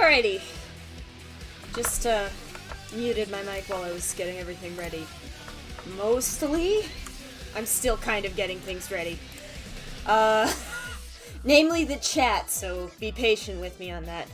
Alrighty. Just, muted my mic while I was getting everything ready. Mostly, I'm still kind of getting things ready. Namely the chat, so be patient with me on that.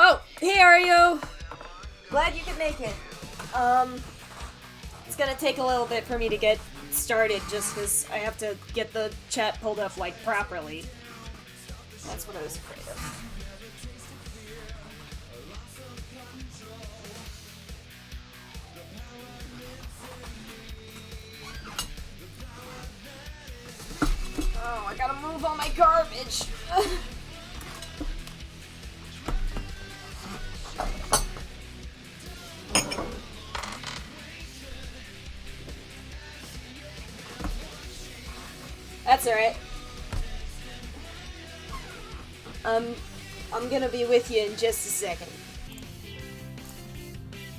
Oh, hey Ario! Glad you could make it. It's gonna take a little bit for me to get started just because I have to get the chat pulled up, like, properly. That's what I was afraid of. Oh, I gotta move all my garbage. That's alright. I'm gonna be with you in just a second.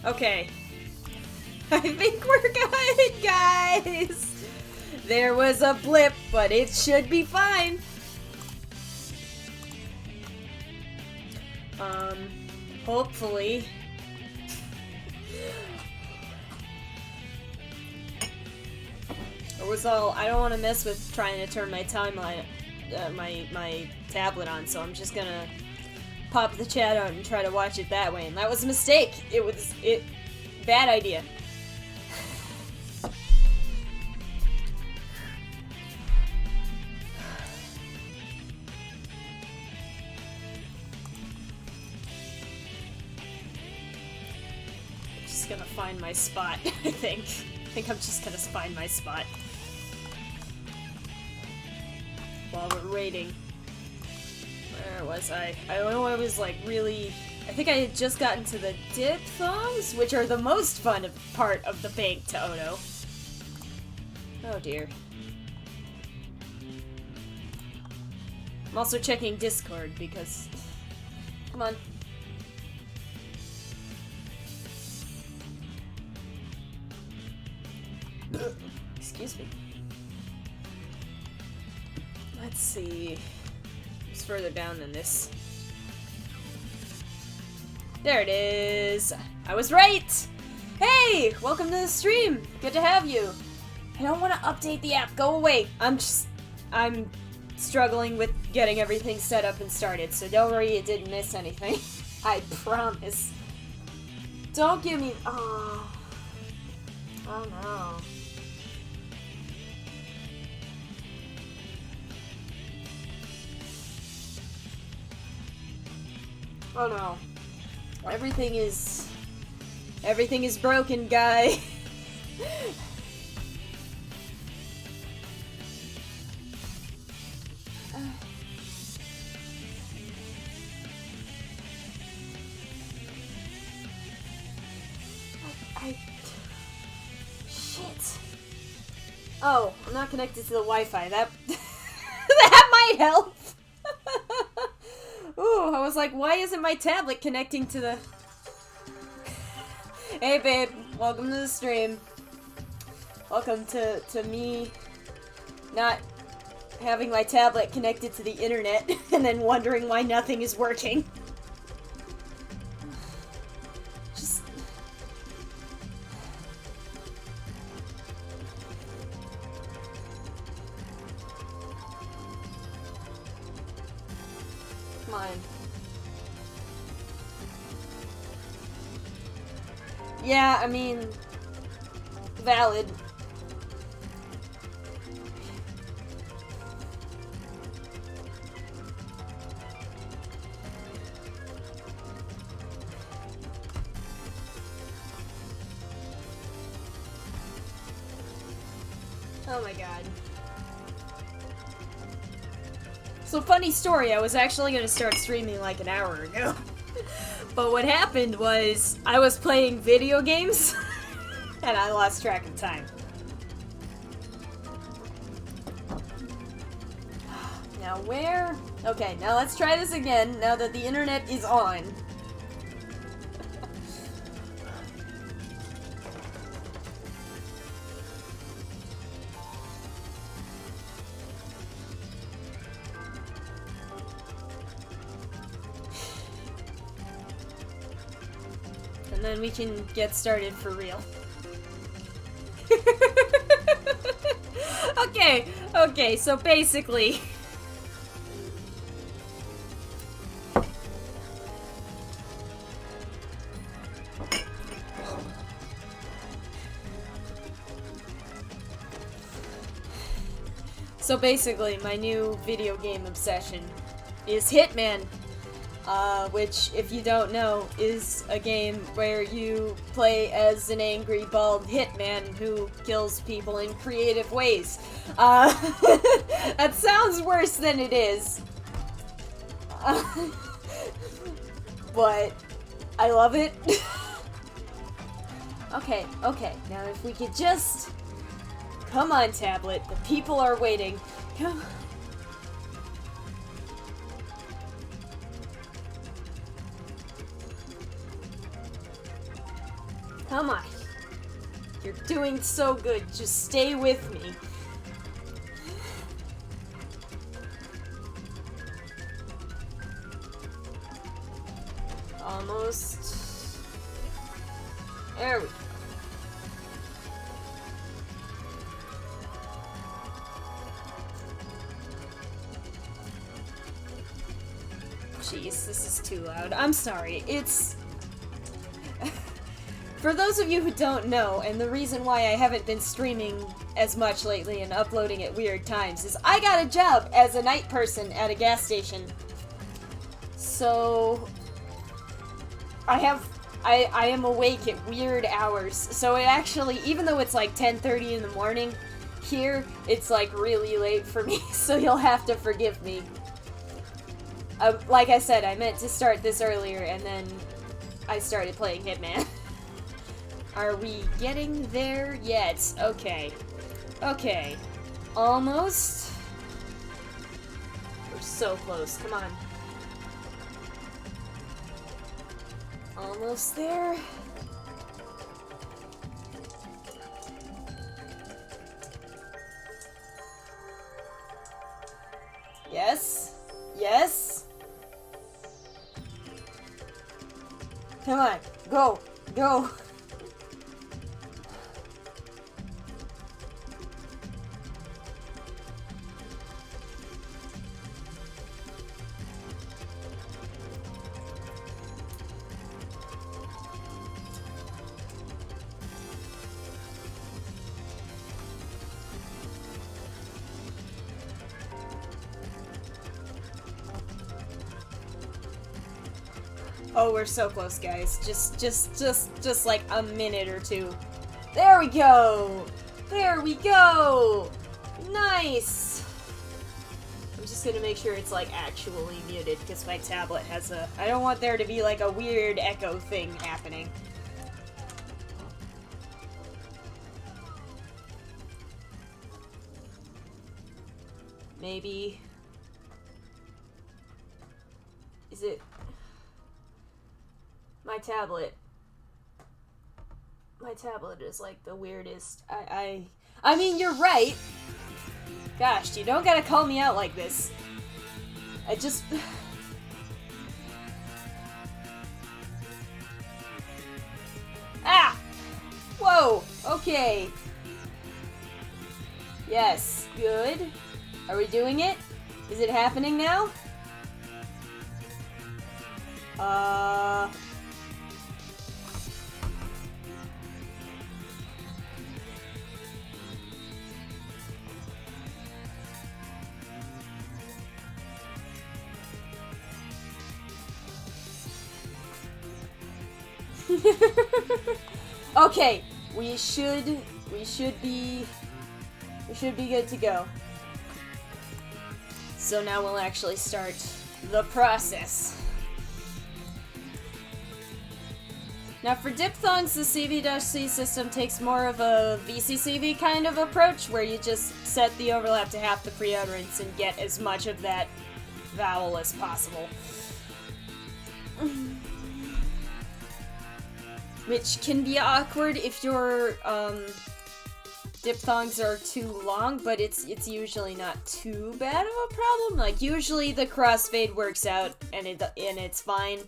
Okay. I think we're good, guys! There was a blip, but it should be fine. Hopefully. I don't want to mess with trying to turn my timeline, my tablet on, so I'm just gonna pop the chat out and try to watch it that way. And that was a mistake. Bad idea. Just gonna find my spot, I think. I think I'm just gonna find my spot while we're raiding. Where was I? I know I was like really... I think I had just gotten to the diphthongs, which are the most fun part of the bank to Oto. Oh dear. I'm also checking Discord because... Come on. Excuse me. Let's see. It's further down than this. There it is. I was right! Hey! Welcome to the stream! Good to have you. I don't want to update the app. Go away. I'm struggling with getting everything set up and started, so don't worry, it didn't miss anything. I promise. Don't give me... Oh. Oh no. Oh no. Everything is broken, guy. Shit. Oh, I'm not connected to the Wi-Fi. That might help. Ooh, I was like, why isn't my tablet connecting to the... Hey babe, welcome to the stream. Welcome to me not having my tablet connected to the internet and then wondering why nothing is working. Just... Come on. Yeah, I mean, valid. Oh my god. So funny story, I was actually gonna start streaming like an hour ago. But what happened was, I was playing video games, And I lost track of time. Now where? Okay, now let's try this again, now that the internet is on. And then we can get started for real. Okay, so basically... So basically, my new video game obsession is Hitman, which, if you don't know, is a game where you play as an angry, bald hitman who kills people in creative ways. That sounds worse than it is. But I love it. Okay, now if we could just... Come on, tablet. The people are waiting. Come on. You're doing so good. Just stay with me. Almost. There we go. Jeez, this is too loud. I'm sorry. It's... For those of you who don't know, and the reason why I haven't been streaming as much lately and uploading at weird times, is I got a job as a night person at a gas station. So... I am awake at weird hours. So it actually, even though it's like 10:30 in the morning, here, it's like really late for me, so you'll have to forgive me. Like I said, I meant to start this earlier, and then I started playing Hitman. Are we getting there yet? Okay. Okay. Almost. We're so close. Come on. Almost there. Yes. Yes. Come on. Go. Go. Oh, we're so close, guys. Just like a minute or two. There we go! There we go! Nice! I'm just gonna make sure it's like actually muted, because my tablet has a... I don't want there to be like a weird echo thing happening. Maybe... Is it... My tablet is like the weirdest. I mean, you're right. Gosh, you don't gotta call me out like this. I just... Ah! Whoa, okay. Yes, good. Are we doing it? Is it happening now? Okay, we should be good to go. So now we'll actually start the process. Now for diphthongs, the CV-C system takes more of a VCCV kind of approach, where you just set the overlap to half the pre-utterance and get as much of that vowel as possible. Which can be awkward if your diphthongs are too long, but it's usually not too bad of a problem. Like, usually the crossfade works out and it's fine.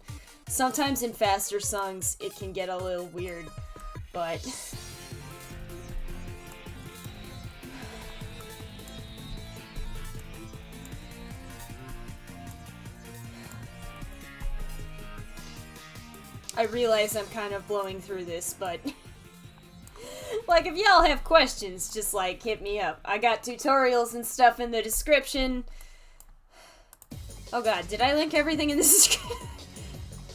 Sometimes in faster songs it can get a little weird, but I realize I'm kind of blowing through this, but like, if y'all have questions, just like hit me up. I got tutorials and stuff in the description. Oh god, did I link everything in the description?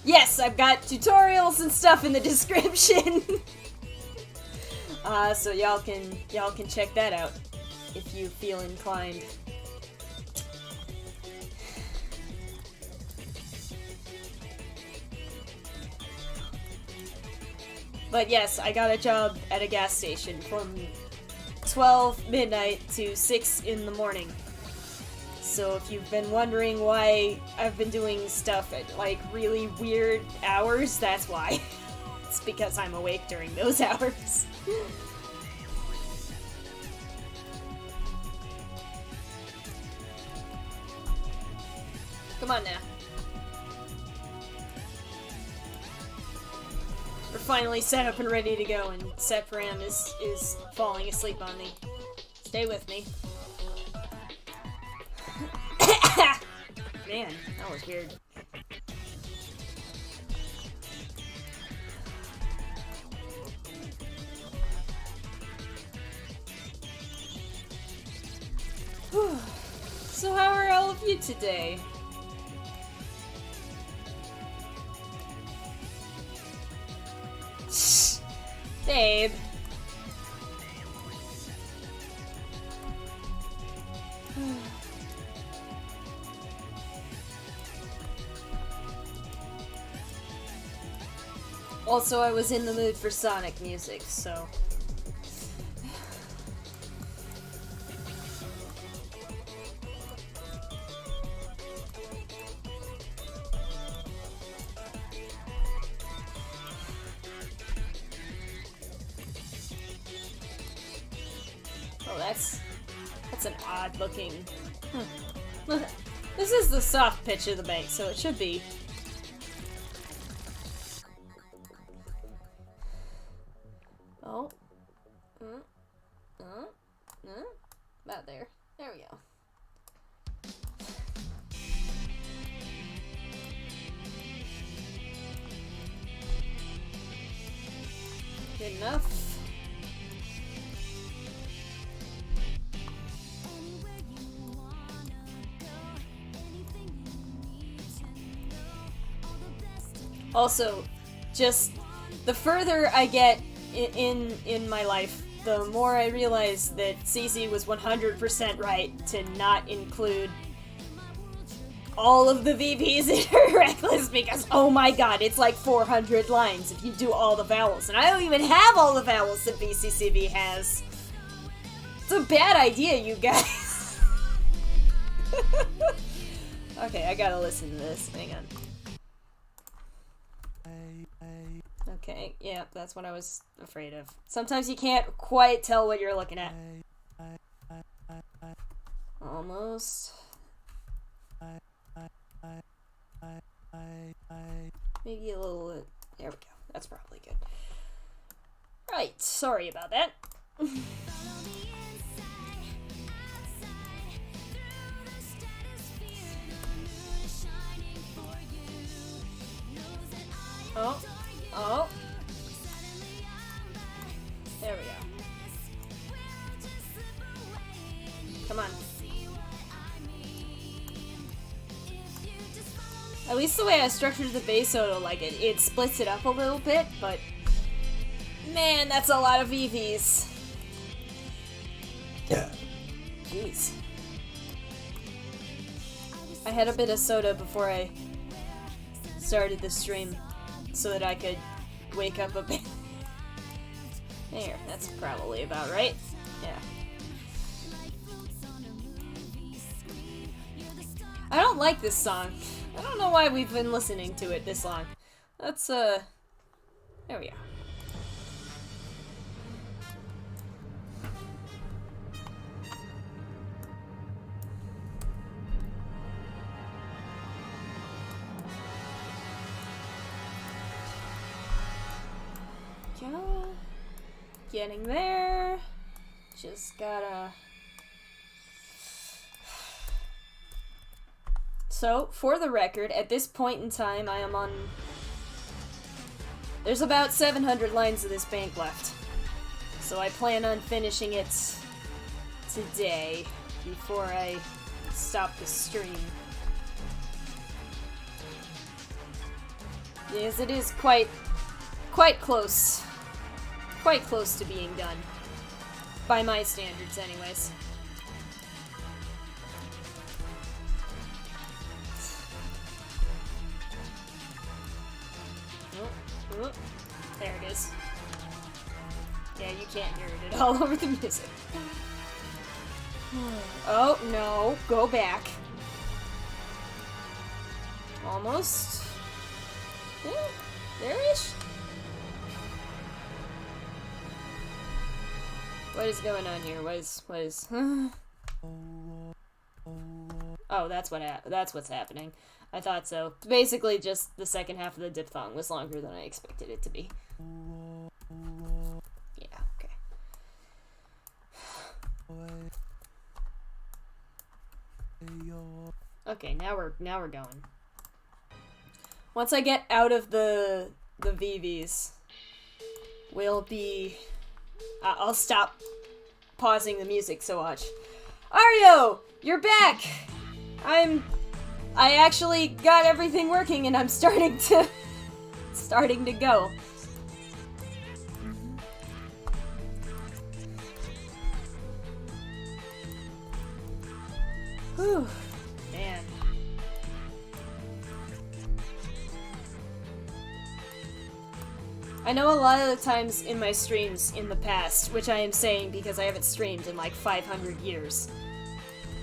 Yes, I've got tutorials and stuff in the description. So y'all can check that out if you feel inclined. But yes, I got a job at a gas station from 12 midnight to 6 in the morning. So if you've been wondering why I've been doing stuff at, like, really weird hours, that's why. It's because I'm awake during those hours. Come on now. We're finally set up and ready to go, and Sepram is falling asleep on me. Stay with me. Man, that was weird. So how are all of you today? Babe. Also, I was in the mood for Sonic music, so... Oh, that's an odd looking... This is the soft pitch of the bank, so it should be... Oh. About there. There we go. Good enough. Also, just the further I get in my life, the more I realize that CC was 100% right to not include all of the VVs in her reckless, because oh my god, it's like 400 lines if you do all the vowels, and I don't even have all the vowels that VCCV has. It's a bad idea, you guys. Okay, I gotta listen to this. Hang on. Okay, yeah, that's what I was afraid of. Sometimes you can't quite tell what you're looking at. Almost. Maybe a little... There we go. That's probably good. Right, sorry about that. Oh. Oh. There we go. Come on. At least the way I structured the bass solo, like, it splits it up a little bit, but... Man, that's a lot of VVs. Yeah. Jeez. I had a bit of soda before I started the stream, so that I could wake up a bit. There, that's probably about right. Yeah. I don't like this song. I don't know why we've been listening to it this long. Let's, there we go. Getting there. Just gotta... So, for the record, at this point in time, I am on... There's about 700 lines of this bank left. So I plan on finishing it today, before I stop the stream. Yes, it is quite close. Quite close to being done. By my standards, anyways. Oh, there it is. Yeah, you can't hear it at all over the music. Oh, no. Go back. Almost. Yeah, there-ish. What is going on here? What is... Oh, that's what's happening. I thought so. Basically, just the second half of the diphthong was longer than I expected it to be. Yeah, okay. Okay, now we're going. Once I get out of the VVs, we'll be... I'll stop pausing the music so much. Ario! You're back! I actually got everything working and I'm starting to go. Whew. Man. I know a lot of the times in my streams in the past, which I am saying because I haven't streamed in like 500 years.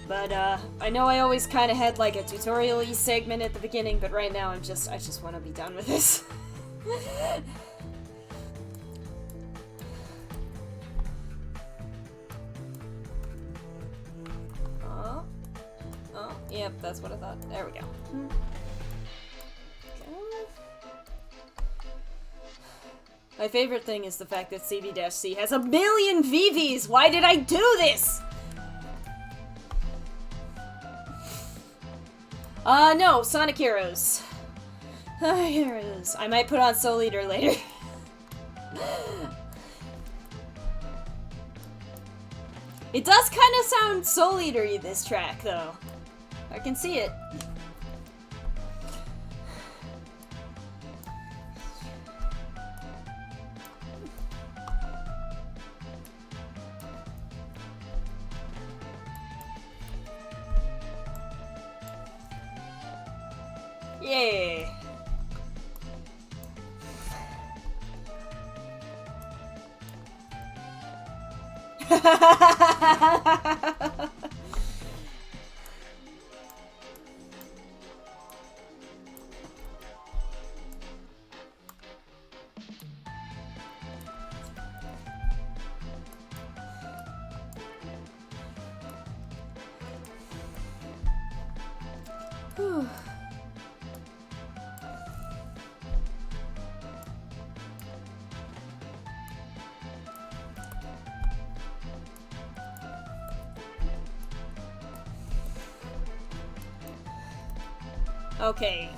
But, I know I always kind of had, like, a tutorial-y segment at the beginning, but right now I just want to be done with this. Oh, yep, that's what I thought. There we go. My favorite thing is the fact that CV-C has 1 million VVs! Why did I do this?! No, Sonic Heroes. Heroes. I might put on Soul Eater later. It does kind of sound Soul Eater-y, this track, though. I can see it. Yay! Whew. Okay.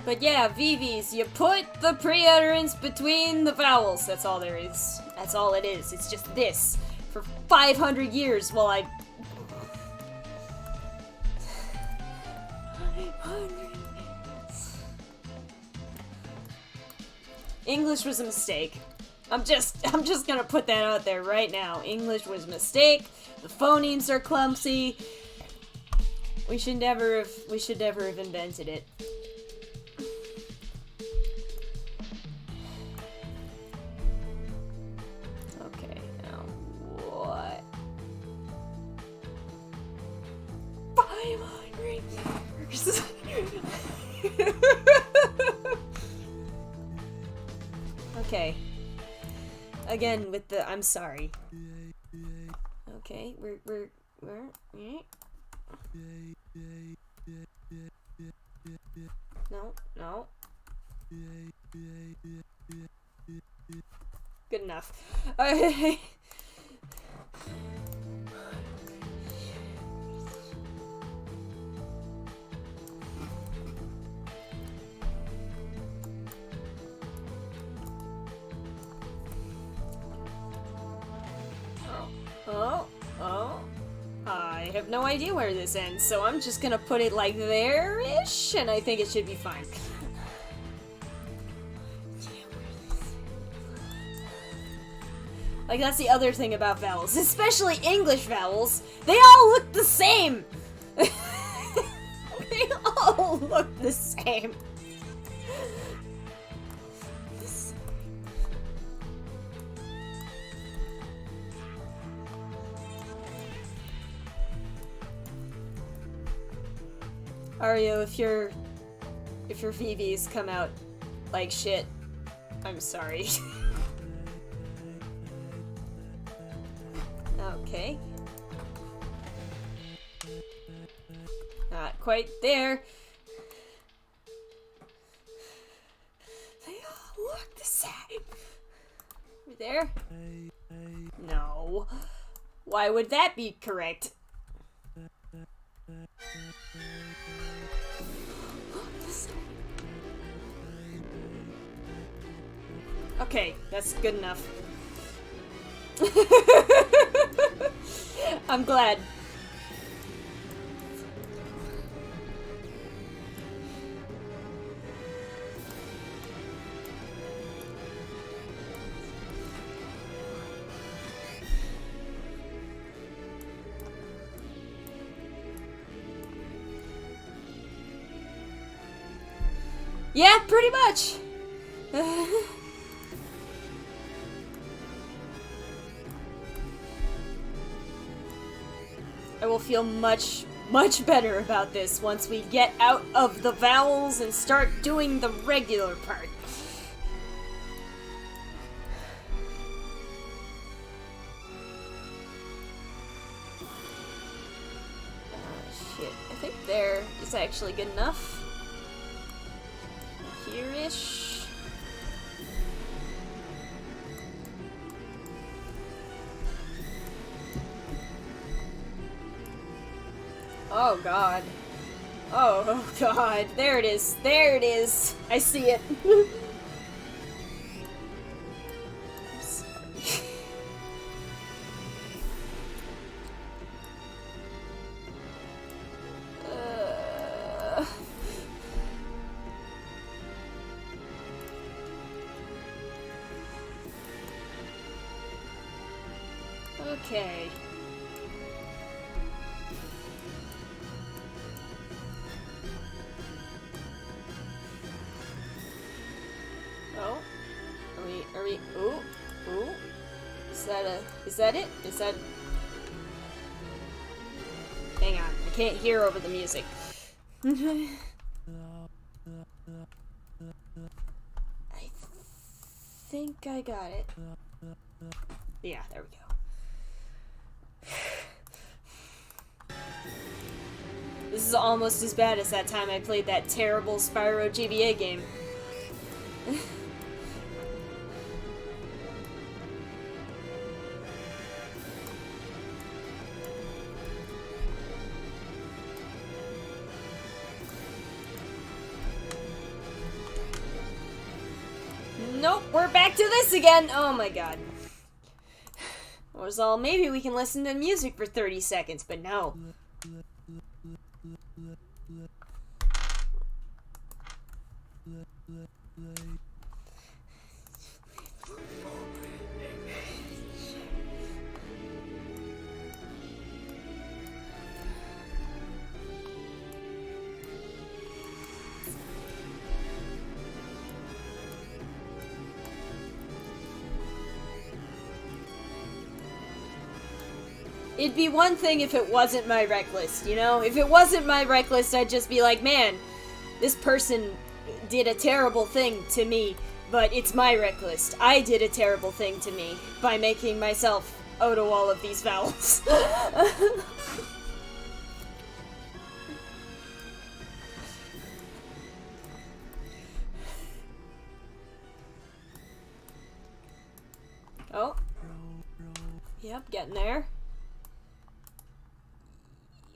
But yeah, VVs, you put the pre-utterance between the vowels. That's all there is. That's all it is. It's just this. For 500 years while I... 500 years. English was a mistake. I'm just gonna put that out there right now. English was a mistake. The phonemes are clumsy. We should never have invented it. Okay, now what? 500 years. Okay. Again with the I'm sorry. Okay, we're no, no. Good enough. Oh. I have no idea where this ends, so I'm just gonna put it like there-ish, and I think it should be fine. Like, that's the other thing about vowels, especially English vowels. They all look the same! They all look the same. Ario, if your VVs come out like shit, I'm sorry. Okay. Not quite there. They all look the same. There? No. Why would that be correct? Okay, that's good enough. I'm glad. Yeah, pretty much. I will feel much better about this once we get out of the vowels and start doing the regular part. Shit, I think there is actually good enough. Here-ish. Oh god. Oh god. There it is. There it is. I see it. I'm sorry. Okay. Are we, ooh. Is that it? Is that... Hang on, I can't hear over the music. I think I got it. Yeah, there we go. This is almost as bad as that time I played that terrible Spyro GBA game. Nope, we're back to this again! Oh my god. I was all, maybe we can listen to music for 30 seconds, but no. it'd be one thing if it wasn't my rec list, you know? If it wasn't my rec list, I'd just be like, man, this person did a terrible thing to me, but it's my rec list. I did a terrible thing to me by making myself auto all of these vowels. Oh. Yep, getting there.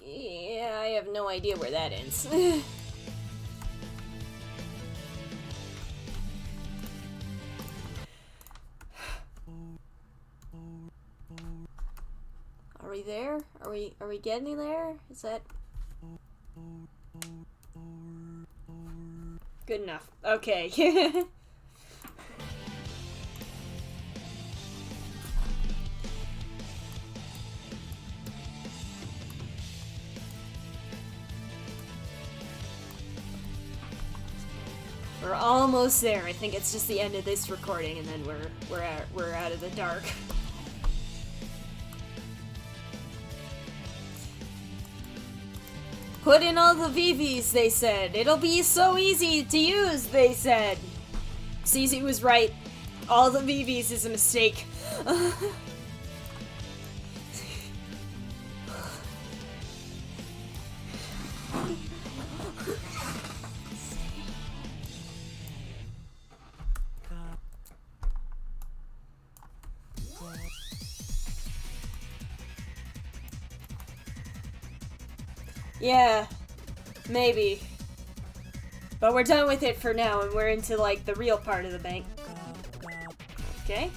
Yeah, I have no idea where that ends. Are we there? Are we getting there? Is that good enough? Okay. We're almost there. I think it's just the end of this recording, and then we're out of the dark. Put in all the VVs, they said. It'll be so easy to use, they said. CZ was right. All the VVs is a mistake. Yeah, maybe. But we're done with it for now, and we're into, like, the real part of the bank. Okay.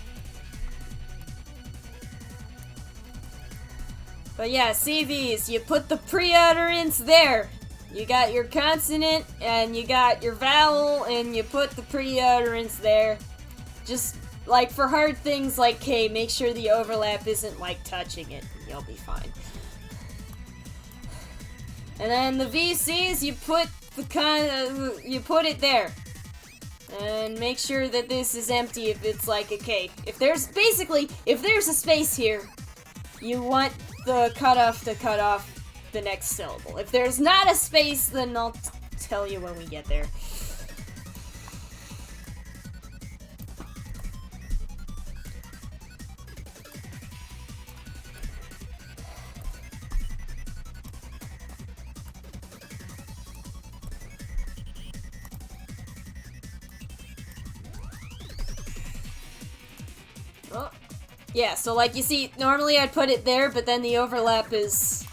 But yeah, CVs, you put the pre-utterance there. You got your consonant, and you got your vowel, and you put the pre-utterance there. Just, like, for hard things like K, make sure the overlap isn't, like, touching it. You'll be fine. And then the VCs, you put you put it there. And make sure that this is empty if it's like a K. If there's a space here, you want the cutoff to cut off the next syllable. If there's not a space, then I'll tell you when we get there. Oh. Yeah, so like you see, normally I'd put it there, but then the overlap is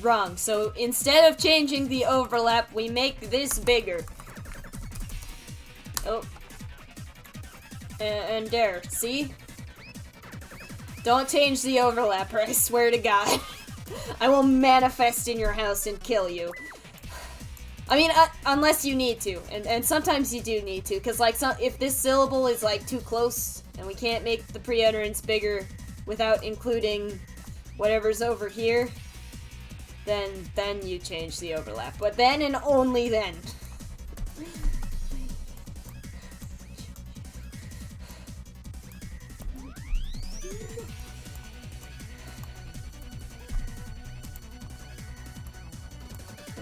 wrong. So instead of changing the overlap, we make this bigger. Oh. And there, see? Don't change the overlap, or I swear to God. I will manifest in your house and kill you. I mean, unless you need to, and sometimes you do need to, because like if this syllable is like too close, and we can't make the pre-utterance bigger without including whatever's over here, then you change the overlap. But then and only then.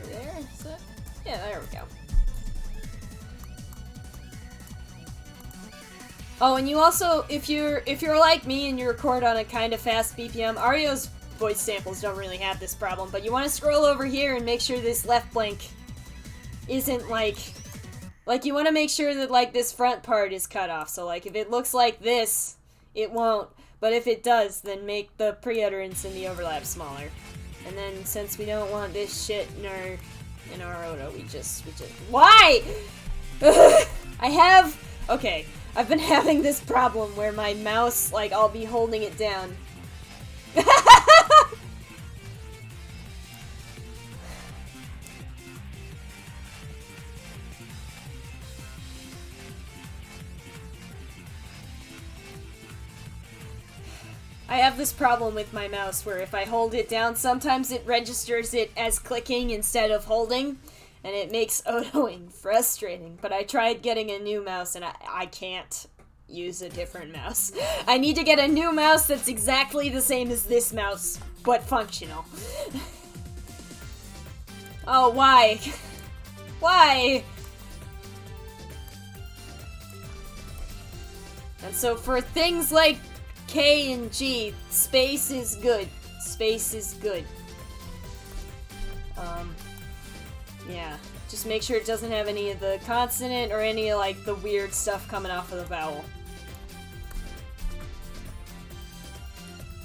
There, is that? Yeah, there we go. Oh, and you also, if you're like me and you record on a kind of fast BPM, Ario's voice samples don't really have this problem, but you want to scroll over here and make sure this left blank isn't like you want to make sure that like this front part is cut off. So like if it looks like this, it won't, but if it does, then make the pre-utterance and the overlap smaller. And then since we don't want this shit in our auto, we just why? Okay. I've been having this problem where my mouse, like, I'll be holding it down. I have this problem with my mouse where if I hold it down, sometimes it registers it as clicking instead of holding. And it makes autoing frustrating, but I tried getting a new mouse and I can't use a different mouse. I need to get a new mouse that's exactly the same as this mouse but functional. Oh, why? Why? And so for things like K and G, space is good. Space is good. Yeah. Just make sure it doesn't have any of the consonant or any of, like, the weird stuff coming off of the vowel.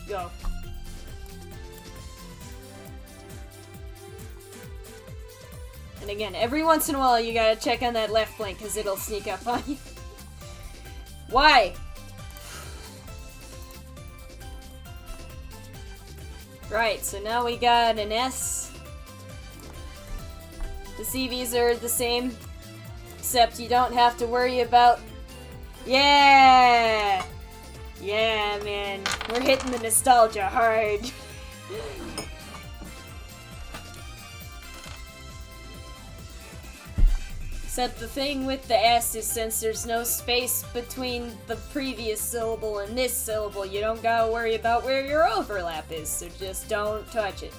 Go. And again, every once in a while you gotta check on that left blink, because it'll sneak up on you. Why? Right, so now we got an S. The CVs are the same, except you don't have to worry about... Yeah! Yeah, man. We're hitting the nostalgia hard. Except the thing with the S is since there's no space between the previous syllable and this syllable, you don't gotta worry about where your overlap is, so just don't touch it.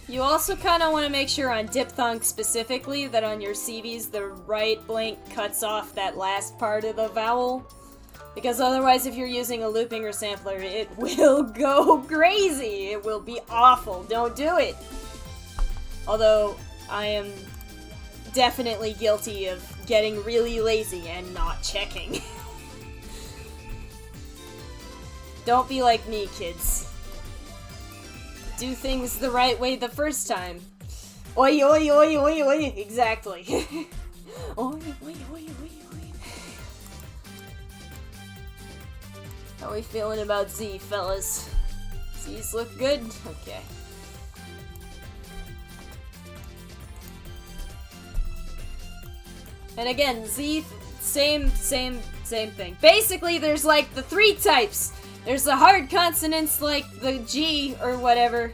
You also kind of want to make sure on diphthong specifically that on your CVs the right blink cuts off that last part of the vowel. Because otherwise if you're using a looping or sampler, it will go crazy. It will be awful. Don't do it. Although I am definitely guilty of getting really lazy and not checking. Don't be like me, kids. Do things the right way the first time. Oi, oi, oi, oi, oi. Exactly. Oi, oi, oi, oi, oi. How are we feeling about Z, fellas? Z's look good? Okay. And again, Z, same thing. Basically, there's like the 3 types. There's the hard consonants like the G or whatever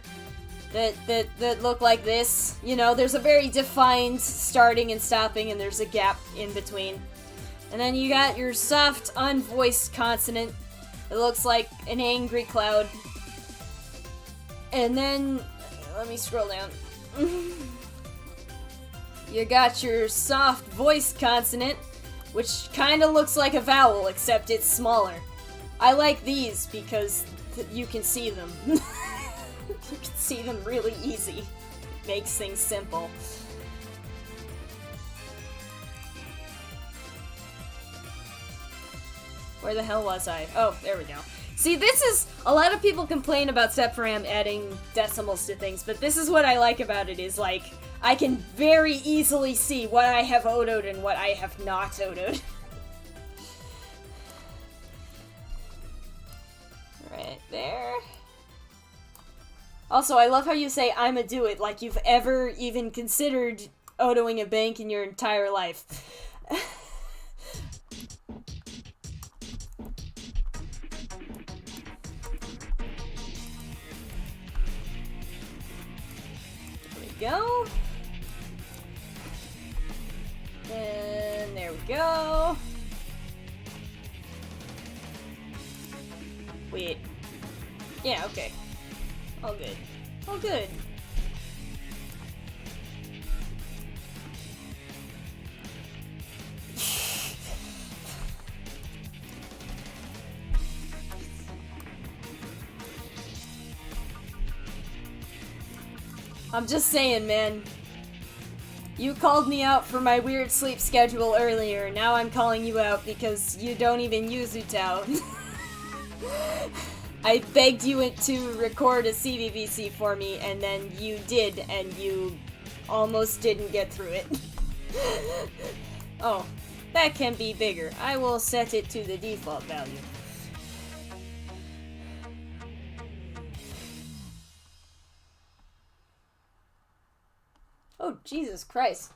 that look like this. You know, there's a very defined starting and stopping, and there's a gap in between. And then you got your soft, unvoiced consonant. It looks like an angry cloud. And then, let me scroll down. You got your soft voiced consonant, which kind of looks like a vowel, except it's smaller. I like these because you can see them. You can see them really easy. It makes things simple. Where the hell was I? Oh, there we go. See, this is... A lot of people complain about StepFram adding decimals to things, but this is what I like about it, is like, I can very easily see what I have odoed and what I have not odoed. Right there. Also, I love how you say, I'ma do it, like you've ever even considered odoing a bank in your entire life. There we go. And there we go. Wait. Yeah, okay. All good. All good. I'm just saying, man. You called me out for my weird sleep schedule earlier. Now I'm calling you out because you don't even use Utao. I begged you to record a CV-C for me, and then you did, and you almost didn't get through it. Oh, that can be bigger. I will set it to the default value. Oh, Jesus Christ.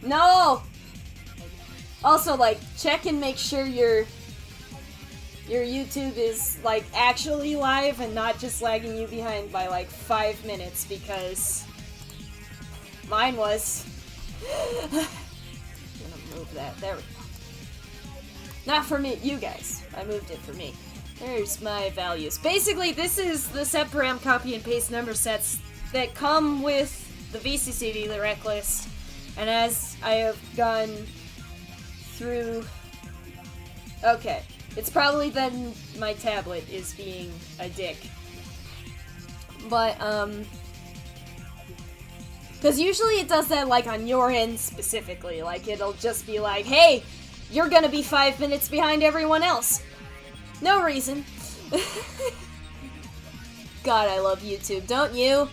No! Also, like, check and make sure your your YouTube is, like, actually live and not just lagging you behind by, like, 5 minutes, because mine was. I'm gonna move that. There we go. Not for me, you guys. I moved it for me. There's my values. Basically, this is the set param copy and paste number sets that come with the VCCD, the rec list, and as I have gone through... Okay. It's probably then my tablet is being a dick. But, because usually it does that, like, on your end specifically. Like, it'll just be like, hey, you're gonna be 5 minutes behind everyone else. No reason. God, I love YouTube, don't you?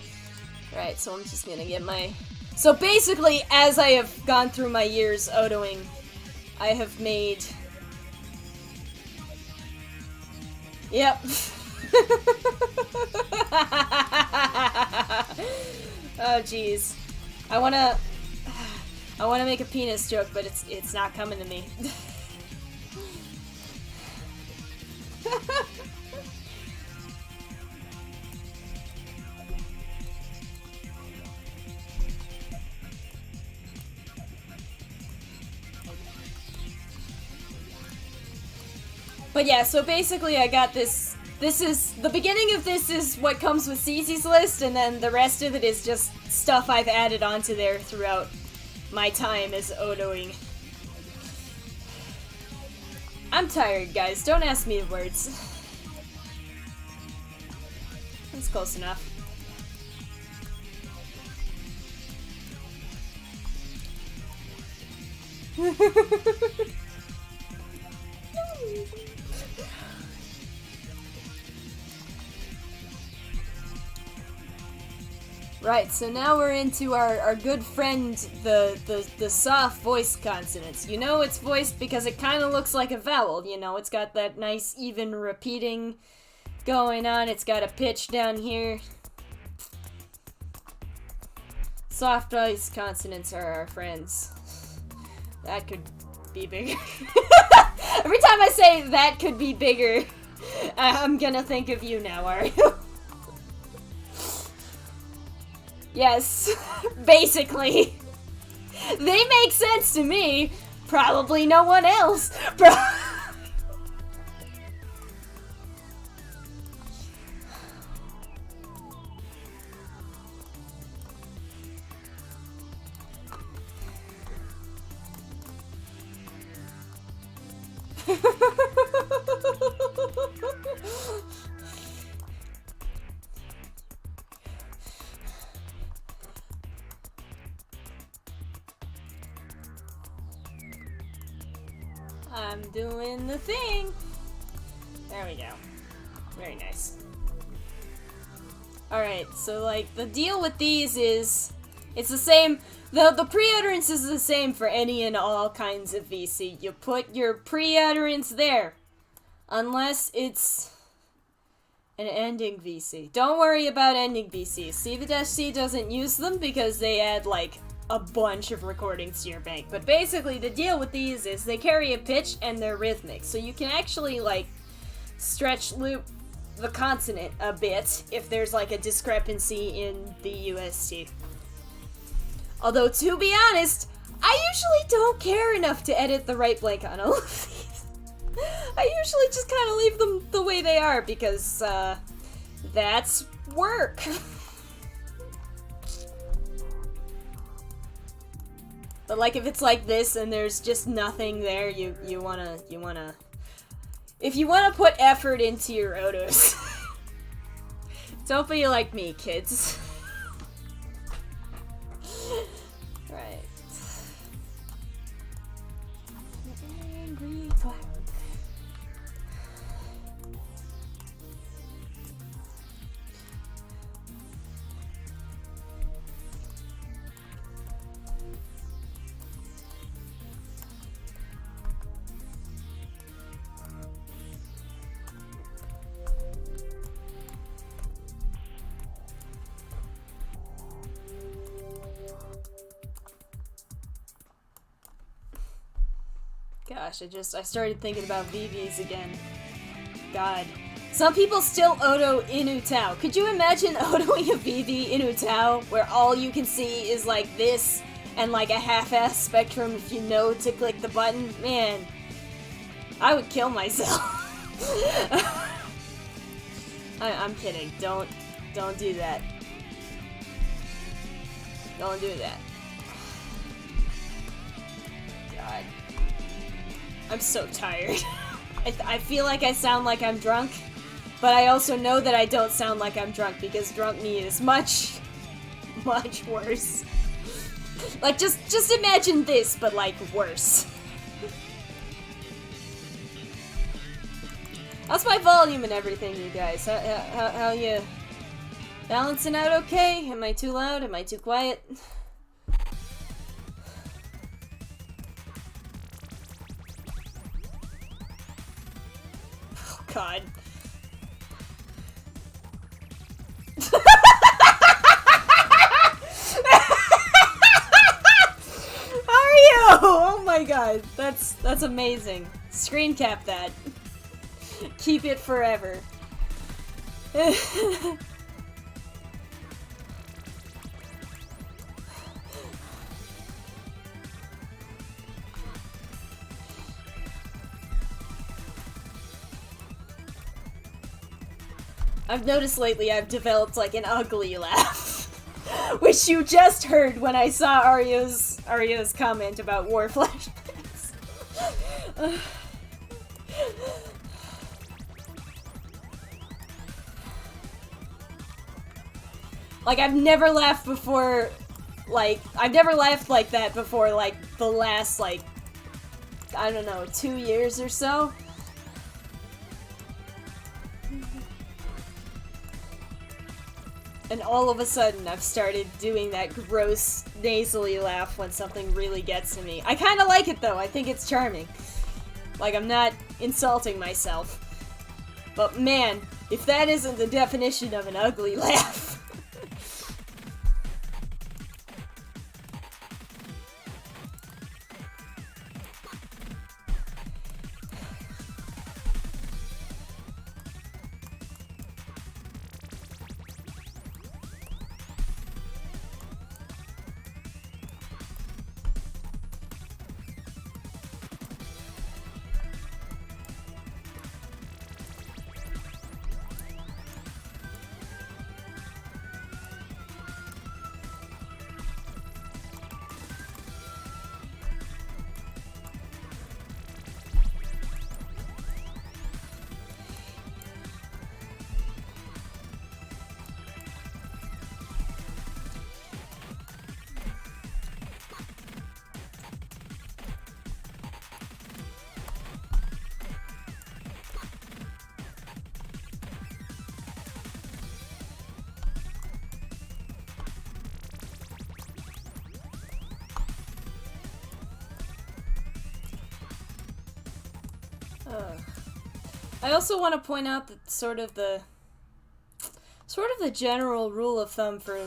Right, so I'm just gonna get my... So basically, as I have gone through my years Otoing, I have made... Yep. Oh jeez. I wanna make a penis joke, but it's not coming to me. But yeah, so basically I got this. This is, the beginning of this is what comes with CC's list, and then the rest of it is just stuff I've added onto there throughout my time as Otoing. I'm tired, guys. Don't ask me the words. That's close enough. Right, so now we're into our good friend, the soft voice consonants. You know it's voiced because it kind of looks like a vowel, you know, it's got that nice even repeating going on, it's got a pitch down here. Soft voice consonants are our friends. That could be bigger. Every time I say that could be bigger, I'm gonna think of you now, Ario. Yes, basically. They make sense to me. Probably no one else. I'm doing the thing. There we go. Very nice. Alright, so like the deal with these is it's the same. The pre-utterance is the same for any and all kinds of VC. You put your pre-utterance there. Unless it's an ending VC. Don't worry about ending VCs. C doesn't use them because they add like a bunch of recordings to your bank. But basically the deal with these is they carry a pitch and they're rhythmic. So you can actually like stretch loop the consonant a bit if there's like a discrepancy in the UST. Although to be honest, I usually don't care enough to edit the right blank on all of these. I usually just kind of leave them the way they are because that's work. But like if it's like this and there's just nothing there, you wanna if you wanna put effort into your otos, don't be like me, kids. Right. Angry clock. Gosh, I started thinking about VVs again. God. Some people still Oto in Utao. Could you imagine Otoing a VV in Utao, where all you can see is like this, and like a half-ass spectrum if you know to click the button? Man, I would kill myself. I'm kidding. Don't do that. Don't do that. God. I'm so tired. I feel like I sound like I'm drunk, but I also know that I don't sound like I'm drunk because drunk me is much, much worse. Like, just imagine this, but like worse. How's my volume and everything, you guys? How you balancing out okay? Am I too loud? Am I too quiet? Oh, God. Ario! Oh my God, that's amazing. Screen cap that. Keep it forever. I've noticed lately I've developed like an ugly laugh, which you just heard when I saw Ario's comment about war flashbacks. Like, I've never laughed before, like, I've never laughed like that before, like, the last, like, I don't know, 2 years or so. And all of a sudden, I've started doing that gross, nasally laugh when something really gets to me. I kinda like it, though. I think it's charming. Like, I'm not insulting myself. But man, if that isn't the definition of an ugly laugh. I also want to point out that sort of the general rule of thumb for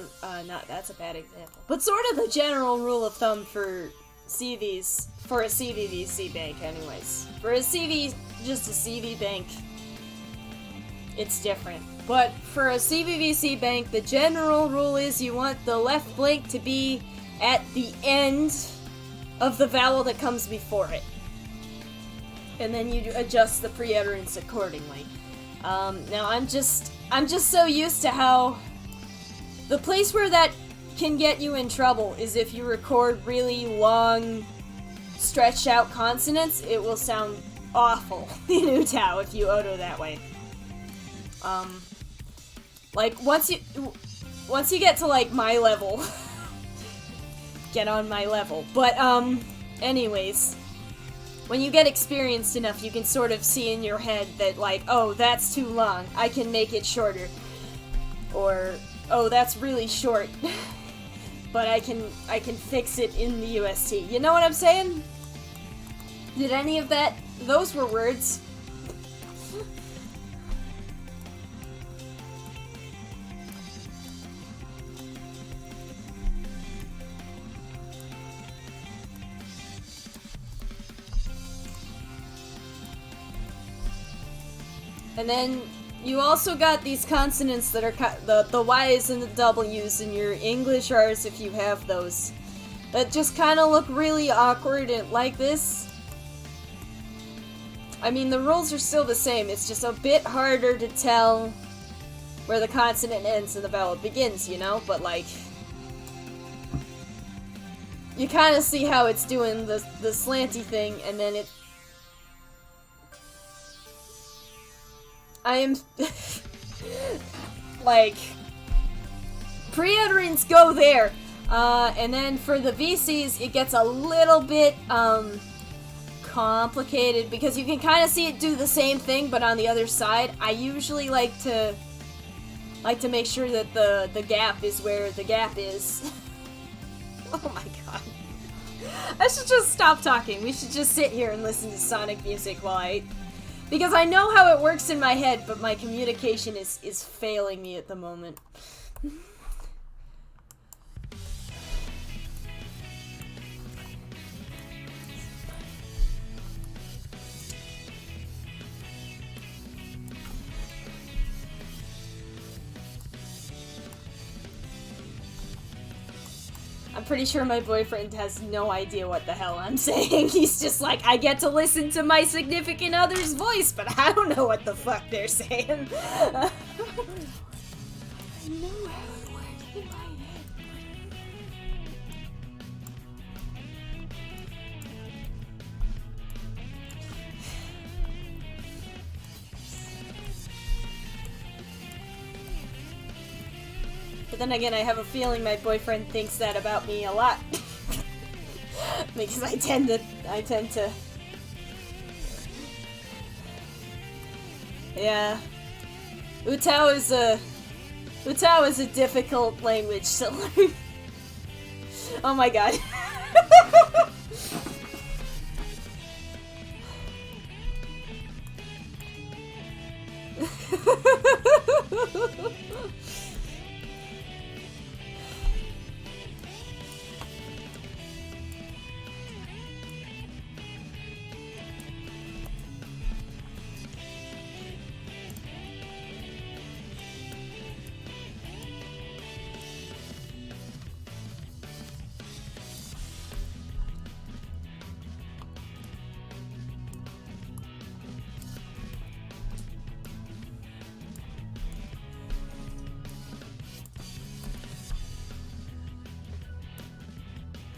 that's a bad example, but sort of the general rule of thumb for CVs for a CV-C bank, anyways. For a CV, just a CV bank, it's different. But for a CV-C bank, the general rule is you want the left blink to be at the end of the vowel that comes before it. And then you adjust the pre-utterance accordingly. Now I'm just so used to how the place where that can get you in trouble is if you record really long, stretched out consonants. It will sound awful in Utao if you Oto that way. Like once you get to like my level, get on my level. But anyways. When you get experienced enough, you can sort of see in your head that, like, oh, that's too long, I can make it shorter. Or, oh, that's really short, but I can fix it in the UST. You know what I'm saying? Did any of that? Those were words. And then you also got these consonants that are the Y's and the W's in your English R's if you have those. That just kind of look really awkward and like this. I mean, the rules are still the same, it's just a bit harder to tell where the consonant ends and the vowel begins, you know? But like, you kind of see how it's doing the slanty thing, and then it... I am... like... pre-utterance go there! And then for the VCs, it gets a little bit, complicated, because you can kind of see it do the same thing, but on the other side. I usually like to make sure that the gap is where the gap is. Oh my god. I should just stop talking. We should just sit here and listen to Sonic music while I... Because I know how it works in my head, but my communication is failing me at the moment. I'm pretty sure my boyfriend has no idea what the hell I'm saying. He's just like, I get to listen to my significant other's voice, but I don't know what the fuck they're saying. I know how it works in my head. But then again, I have a feeling my boyfriend thinks that about me a lot. Because I tend to... Yeah. Utao is a difficult language to learn. Oh my god.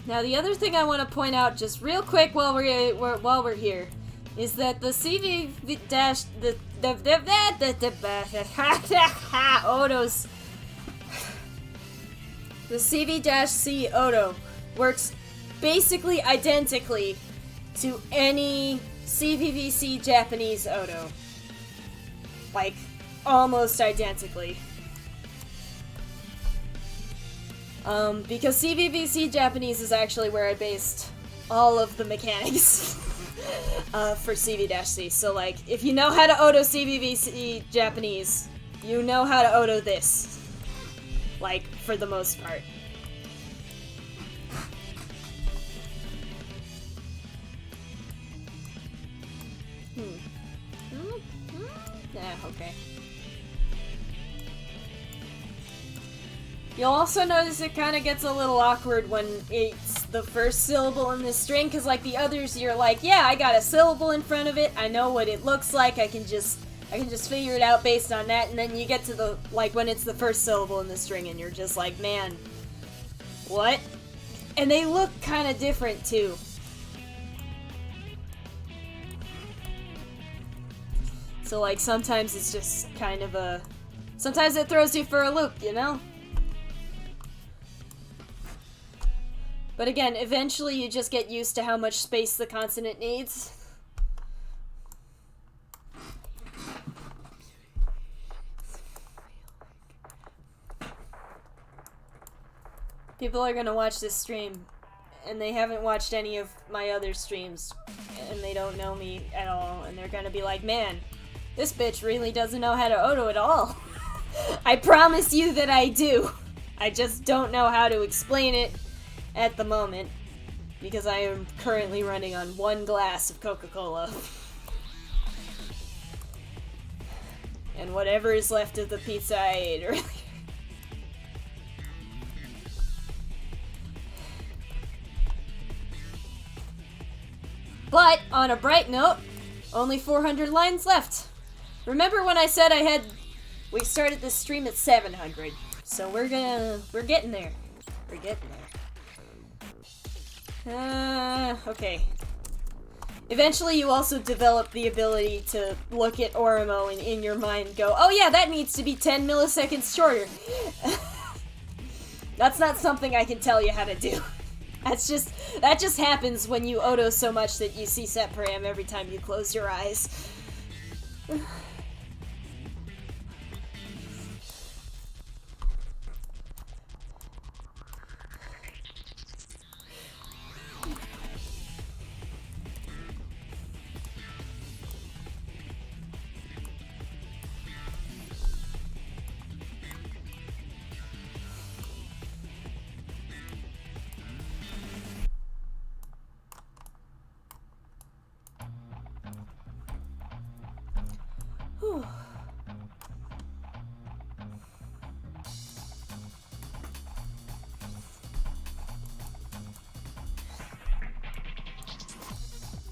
Now, the other thing I want to point out just real quick while we're here is that the Oto's the CV-C Oto works basically identically to any CV-C Japanese Oto. Like, almost identically. Because CV-C Japanese is actually where I based all of the mechanics for CV-C. So, like, if you know how to Oto CV-C Japanese, you know how to Oto this. Like, for the most part. Yeah, okay. You'll also notice it kind of gets a little awkward when it's the first syllable in this string, because like the others, you're like, yeah, I got a syllable in front of it, I know what it looks like, I can just figure it out based on that, and then you get to the, like, when it's the first syllable in the string, and you're just like, man, what? And they look kind of different, too. So, like, sometimes it's just kind of a... Sometimes it throws you for a loop, you know? But again, eventually you just get used to how much space the consonant needs. People are gonna watch this stream, and they haven't watched any of my other streams, and they don't know me at all, and they're gonna be like, man, this bitch really doesn't know how to Oto at all. I promise you that I do. I just don't know how to explain it at the moment, because I am currently running on one glass of Coca-Cola. And whatever is left of the pizza I ate earlier. But, on a bright note, only 400 lines left. Remember when I said we started this stream at 700. So we're getting there. We're getting there. Okay. Eventually you also develop the ability to look at Orimo and in your mind go, oh yeah, that needs to be 10 milliseconds shorter. That's not something I can tell you how to do. That just happens when you Oto so much that you see set param every time you close your eyes.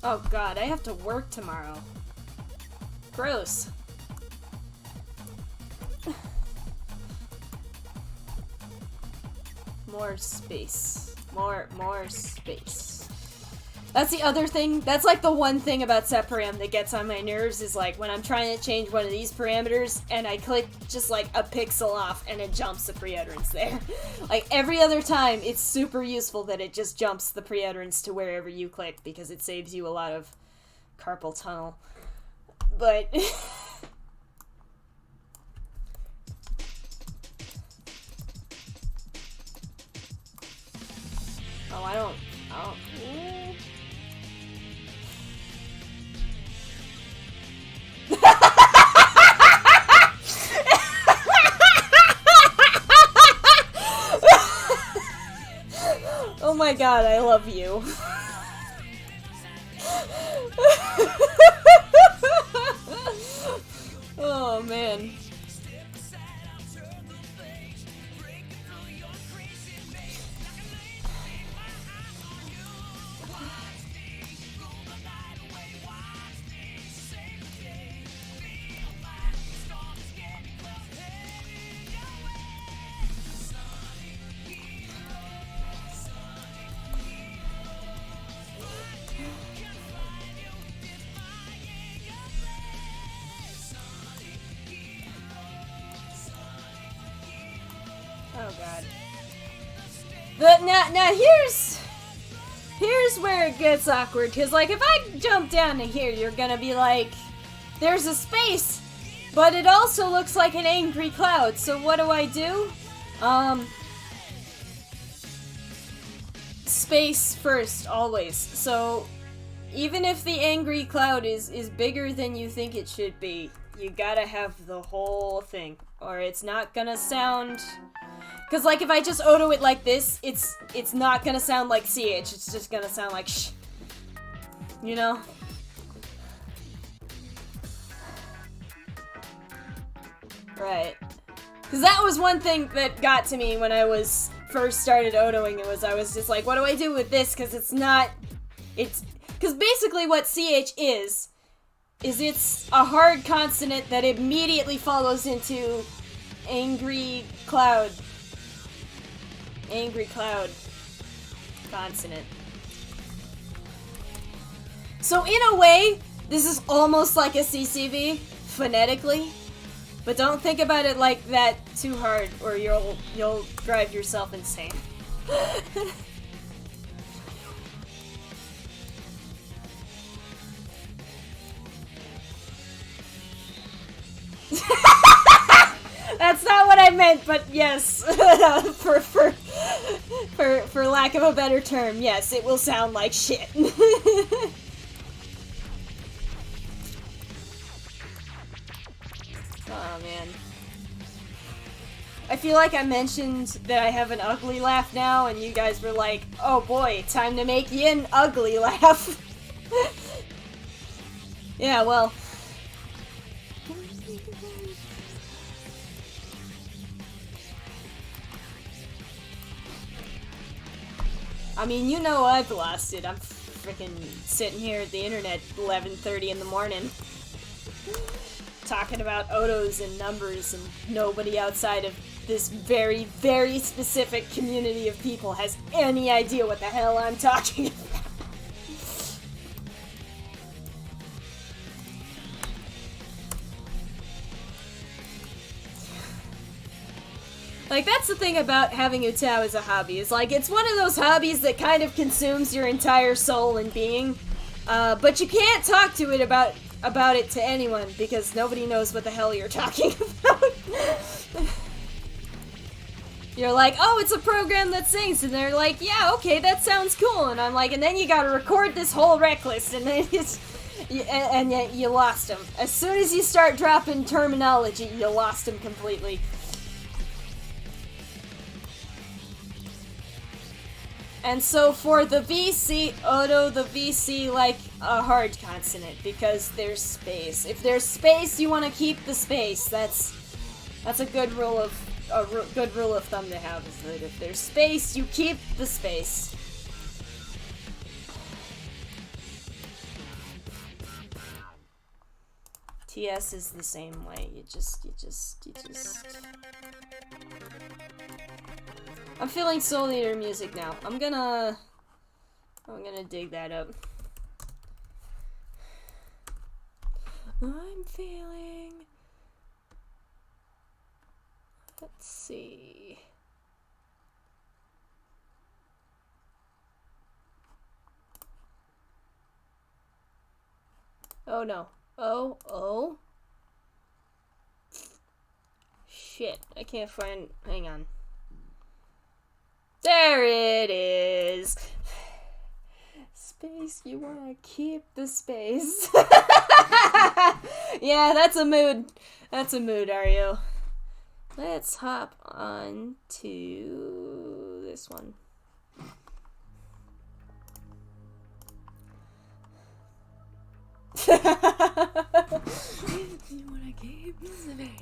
Oh god, I have to work tomorrow. Gross. More space. More space. That's the other thing. That's like the one thing about set param that gets on my nerves is like when I'm trying to change one of these parameters and I click just like a pixel off and it jumps the pre-utterance there. Like every other time it's super useful that it just jumps the pre-utterance to wherever you click because it saves you a lot of carpal tunnel. But oh, I don't Oh my god, I love you. Oh man. Oh god. Now here's where it gets awkward, because like if I jump down to here, you're gonna be like, there's a space, but it also looks like an angry cloud, so what do? Space first, always. So even if the angry cloud is bigger than you think it should be, you gotta have the whole thing, or it's not gonna sound... Because, like, if I just Oto it like this, it's not gonna sound like CH, it's just gonna sound like shh. You know? Right. Because that was one thing that got to me when I was first started Otoing, I was just like, what do I do with this? Because because basically what CH is it's a hard consonant that immediately follows into angry cloud consonant. So in a way, this is almost like a CCV, phonetically, but don't think about it like that too hard, or you'll drive yourself insane. That's not what I meant, but yes, for lack of a better term, yes, it will sound like shit. Oh man. I feel like I mentioned that I have an ugly laugh now, and you guys were like, oh boy, time to make you an ugly laugh. Yeah, well. I mean, you know I've lost it. I'm freaking sitting here at the internet 11:30 in the morning talking about otos and numbers, and nobody outside of this very, very specific community of people has any idea what the hell I'm talking about. Like, that's the thing about having Utao as a hobby, is like, it's one of those hobbies that kind of consumes your entire soul and being, but you can't talk to it about it to anyone, because nobody knows what the hell you're talking about. You're like, oh, it's a program that sings, and they're like, yeah, okay, that sounds cool, and I'm like, and then you gotta record this whole rec list, and then and yet you lost them. As soon as you start dropping terminology, you lost them completely. And so for the VC, Oto, the VC, like a hard consonant, because there's space. If there's space, you want to keep the space. That's a good rule of thumb to have, is that if there's space, you keep the space. TS is the same way. You just. I'm feeling Soul Eater music now. I'm gonna dig that up. I'm feeling. Let's see. Oh no. Oh. Shit. I can't find. Hang on. There it is. Space, you wanna keep the space. Yeah, that's a mood. That's a mood, Ario. Let's hop on to this one. You wanna keep the space.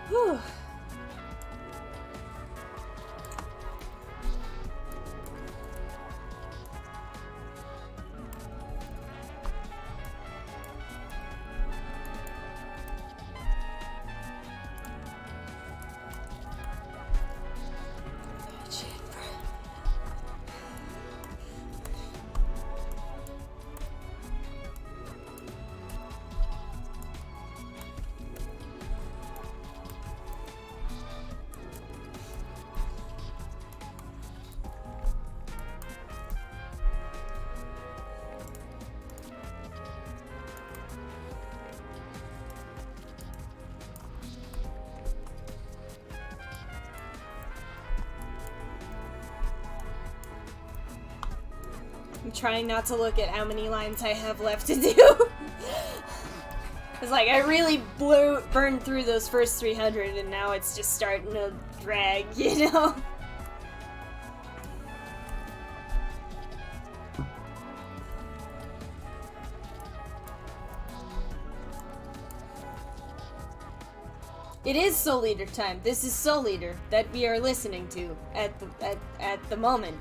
Whew. I'm trying not to look at how many lines I have left to do. It's like, I really burned through those first 300 and now it's just starting to drag, you know? It is Soul Eater time. This is Soul Eater that we are listening to at the moment.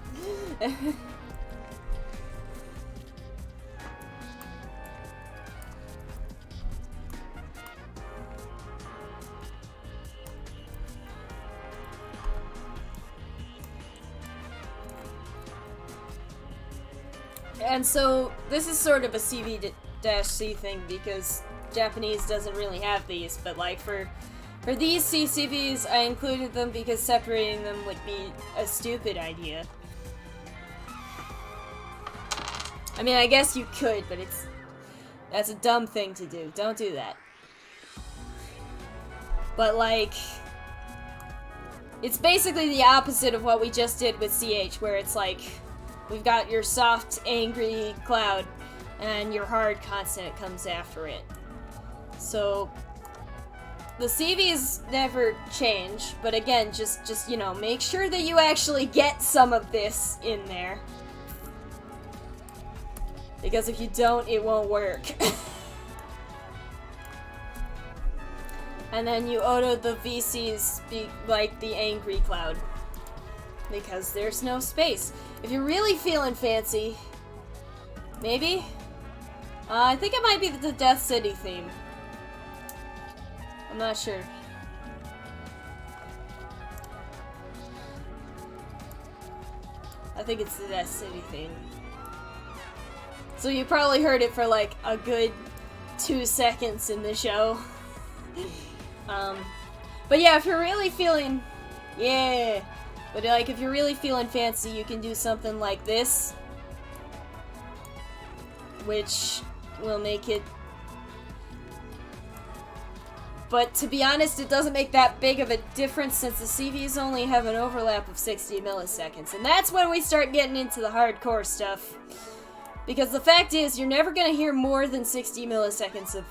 And so this is sort of a CV-C thing because Japanese doesn't really have these, but like for these CCVs, I included them because separating them would be a stupid idea. I mean, I guess you could, but that's a dumb thing to do. Don't do that. But, like, it's basically the opposite of what we just did with CH, where it's like, we've got your soft, angry cloud, and your hard consonant comes after it. So, the CVs never change, but again, just you know, make sure that you actually get some of this in there. Because if you don't, it won't work. And then you auto the VCs like the angry cloud. Because there's no space. If you're really feeling fancy, maybe? I think it might be the Death City theme. I'm not sure. I think it's the Death City theme. So you probably heard it for like a good 2 seconds in the show. But yeah, if you're really feeling, yeah. But like, if you're really feeling fancy, you can do something like this, which will make it. But to be honest, it doesn't make that big of a difference since the CVs only have an overlap of 60 milliseconds, and that's when we start getting into the hardcore stuff. Because the fact is, you're never gonna hear more than 60 milliseconds of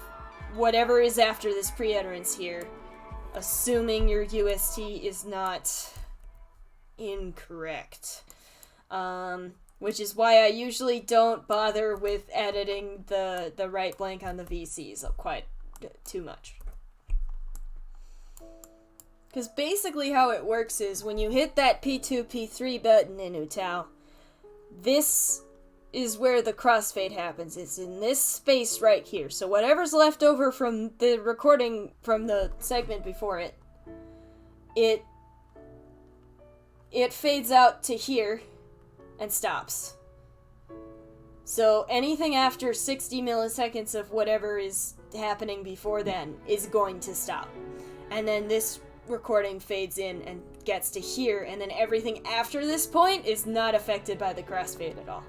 whatever is after this pre-utterance here, assuming your UST is not incorrect. Which is why I usually don't bother with editing the right blank on the VCs quite too much. Because basically how it works is, when you hit that P2, P3 button in Utao, this is where the crossfade happens. It's in this space right here. So whatever's left over from the recording from the segment before it, it fades out to here and stops. So anything after 60 milliseconds of whatever is happening before then is going to stop. And then this recording fades in and gets to here, and then everything after this point is not affected by the crossfade at all.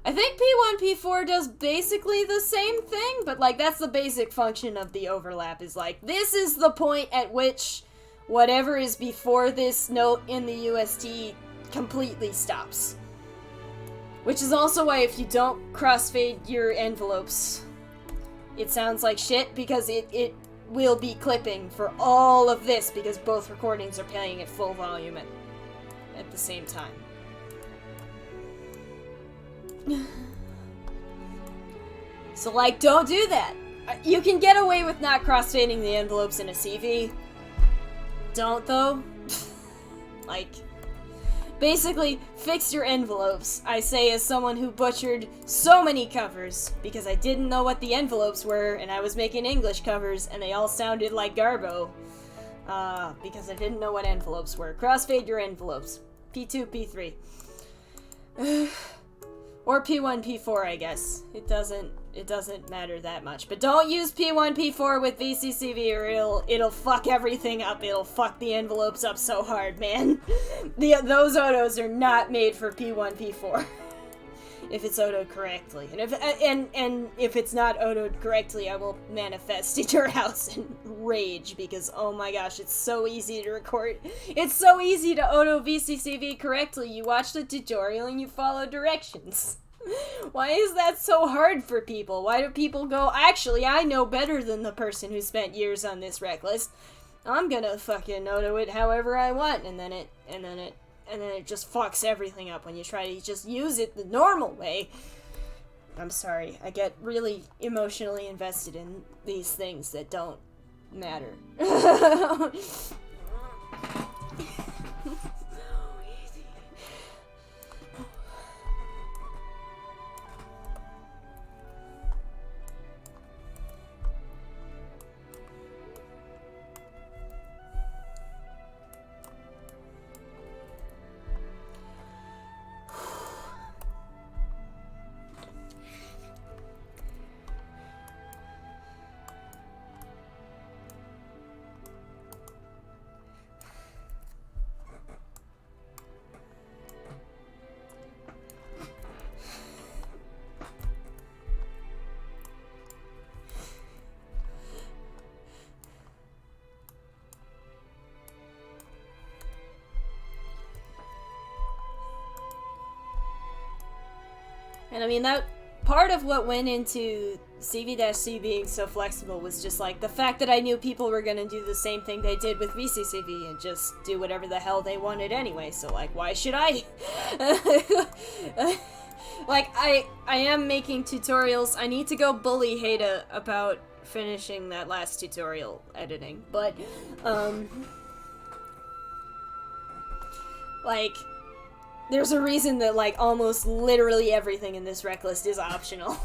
I think P1, P4 does basically the same thing, but like that's the basic function of the overlap, is like this is the point at which whatever is before this note in the UST completely stops. Which is also why if you don't crossfade your envelopes, it sounds like shit, because it will be clipping for all of this, because both recordings are playing at full volume at the same time. So, like, don't do that. You can get away with not crossfading the envelopes in a CV. Don't, though. Like, basically, fix your envelopes. I say as someone who butchered so many covers because I didn't know what the envelopes were, and I was making English covers, and they all sounded like Garbo. Because I didn't know what envelopes were. Crossfade your envelopes. P2, P3. Or P1, P4, I guess. It doesn't matter that much. But don't use P1, P4 with VCCV or it'll fuck everything up. It'll fuck the envelopes up so hard, man. Those autos are not made for P1, P4. If it's autoed correctly. And if it's not autoed correctly, I will manifest at your house and rage, because oh my gosh, it's so easy to record. It's so easy to auto VCCV correctly. You watch the tutorial and you follow directions. Why is that so hard for people? Why do people go, actually, I know better than the person who spent years on this rec list. I'm gonna fucking auto it however I want, and then it just fucks everything up when you try to just use it the normal way. I'm sorry, I get really emotionally invested in these things that don't matter. And I mean, that part of what went into CV-C being so flexible was just like the fact that I knew people were gonna do the same thing they did with VCCV and just do whatever the hell they wanted anyway, so like, why should I? Like, I am making tutorials. I need to go bully Hada about finishing that last tutorial editing, but, like, there's a reason that, like, almost literally everything in this rec list is optional.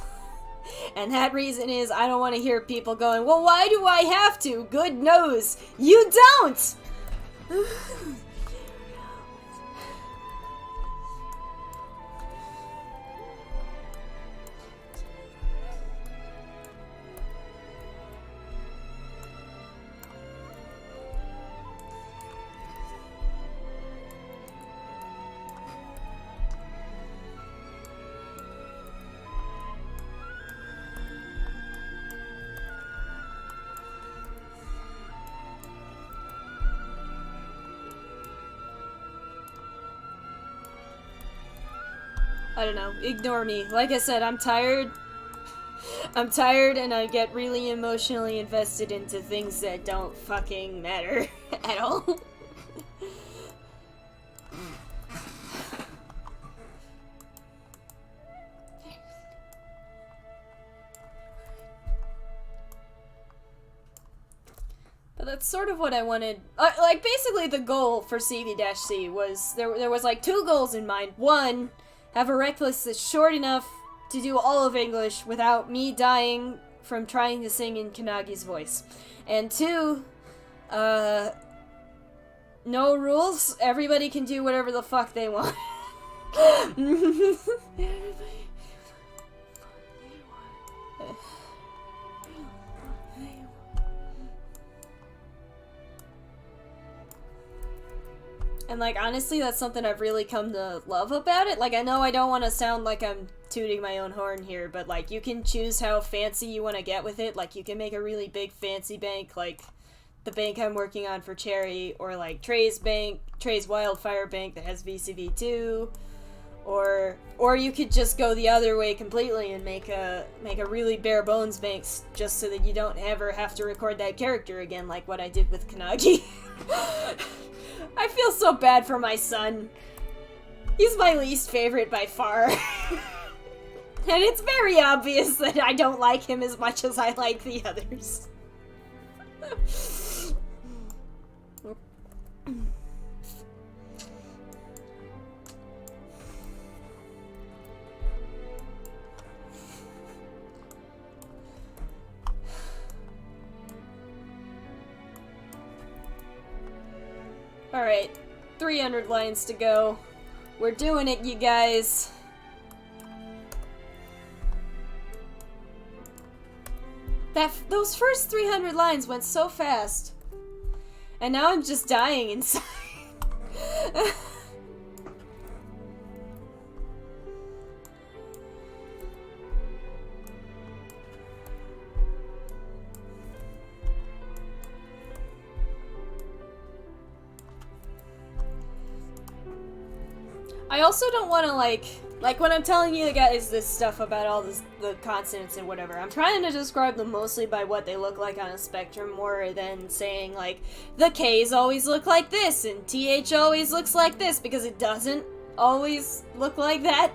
And that reason is I don't want to hear people going, well, why do I have to? Good knows. You don't! I don't know, ignore me. Like I said, I'm tired. I'm tired and I get really emotionally invested into things that don't fucking matter at all. But that's sort of what I wanted. Like, basically the goal for CV-C was, there was like 2 goals in mind. 1, have a rec list that's short enough to do all of English without me dying from trying to sing in Kanagi's voice. And 2, no rules, everybody can do whatever the fuck they want. And, like, honestly, that's something I've really come to love about it. Like, I know I don't want to sound like I'm tooting my own horn here, but, like, you can choose how fancy you want to get with it. Like, you can make a really big fancy bank, like the bank I'm working on for Cherry, or, like, Trey's Wildfire Bank that has VCV2, or you could just go the other way completely and make a really bare bones bank just so that you don't ever have to record that character again, like what I did with Kanagi. I feel so bad for my son. He's my least favorite by far. And it's very obvious that I don't like him as much as I like the others. Alright, 300 lines to go. We're doing it, you guys. Those first 300 lines went so fast. And now I'm just dying inside. I also don't want to, like when I'm telling you guys this stuff about all the consonants and whatever, I'm trying to describe them mostly by what they look like on a spectrum more than saying, like, the K's always look like this and TH always looks like this, because it doesn't always look like that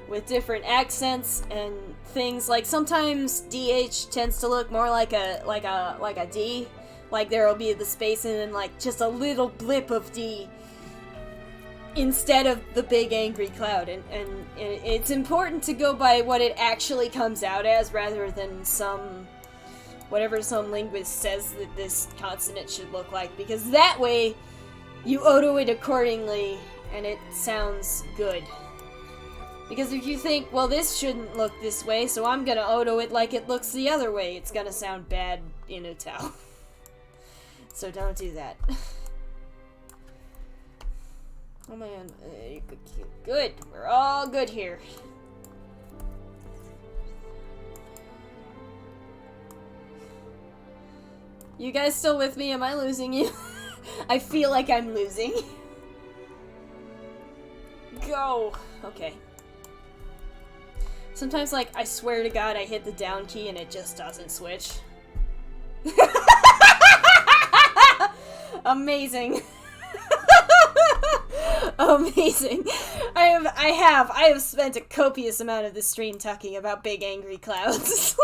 with different accents and things. Like, sometimes DH tends to look more like a D. Like, there'll be the space and then, like, just a little blip of D instead of the big angry cloud, and it's important to go by what it actually comes out as rather than whatever some linguist says that this consonant should look like, because that way you auto it accordingly and it sounds good. Because if you think, well, this shouldn't look this way, so I'm gonna auto it like it looks the other way, it's gonna sound bad in Utal. So don't do that. Oh man, good. We're all good here. You guys still with me? Am I losing you? I feel like I'm losing. Go! Okay. Sometimes, like, I swear to God, I hit the down key and it just doesn't switch. Amazing. Amazing. I have spent a copious amount of the stream talking about big angry clouds.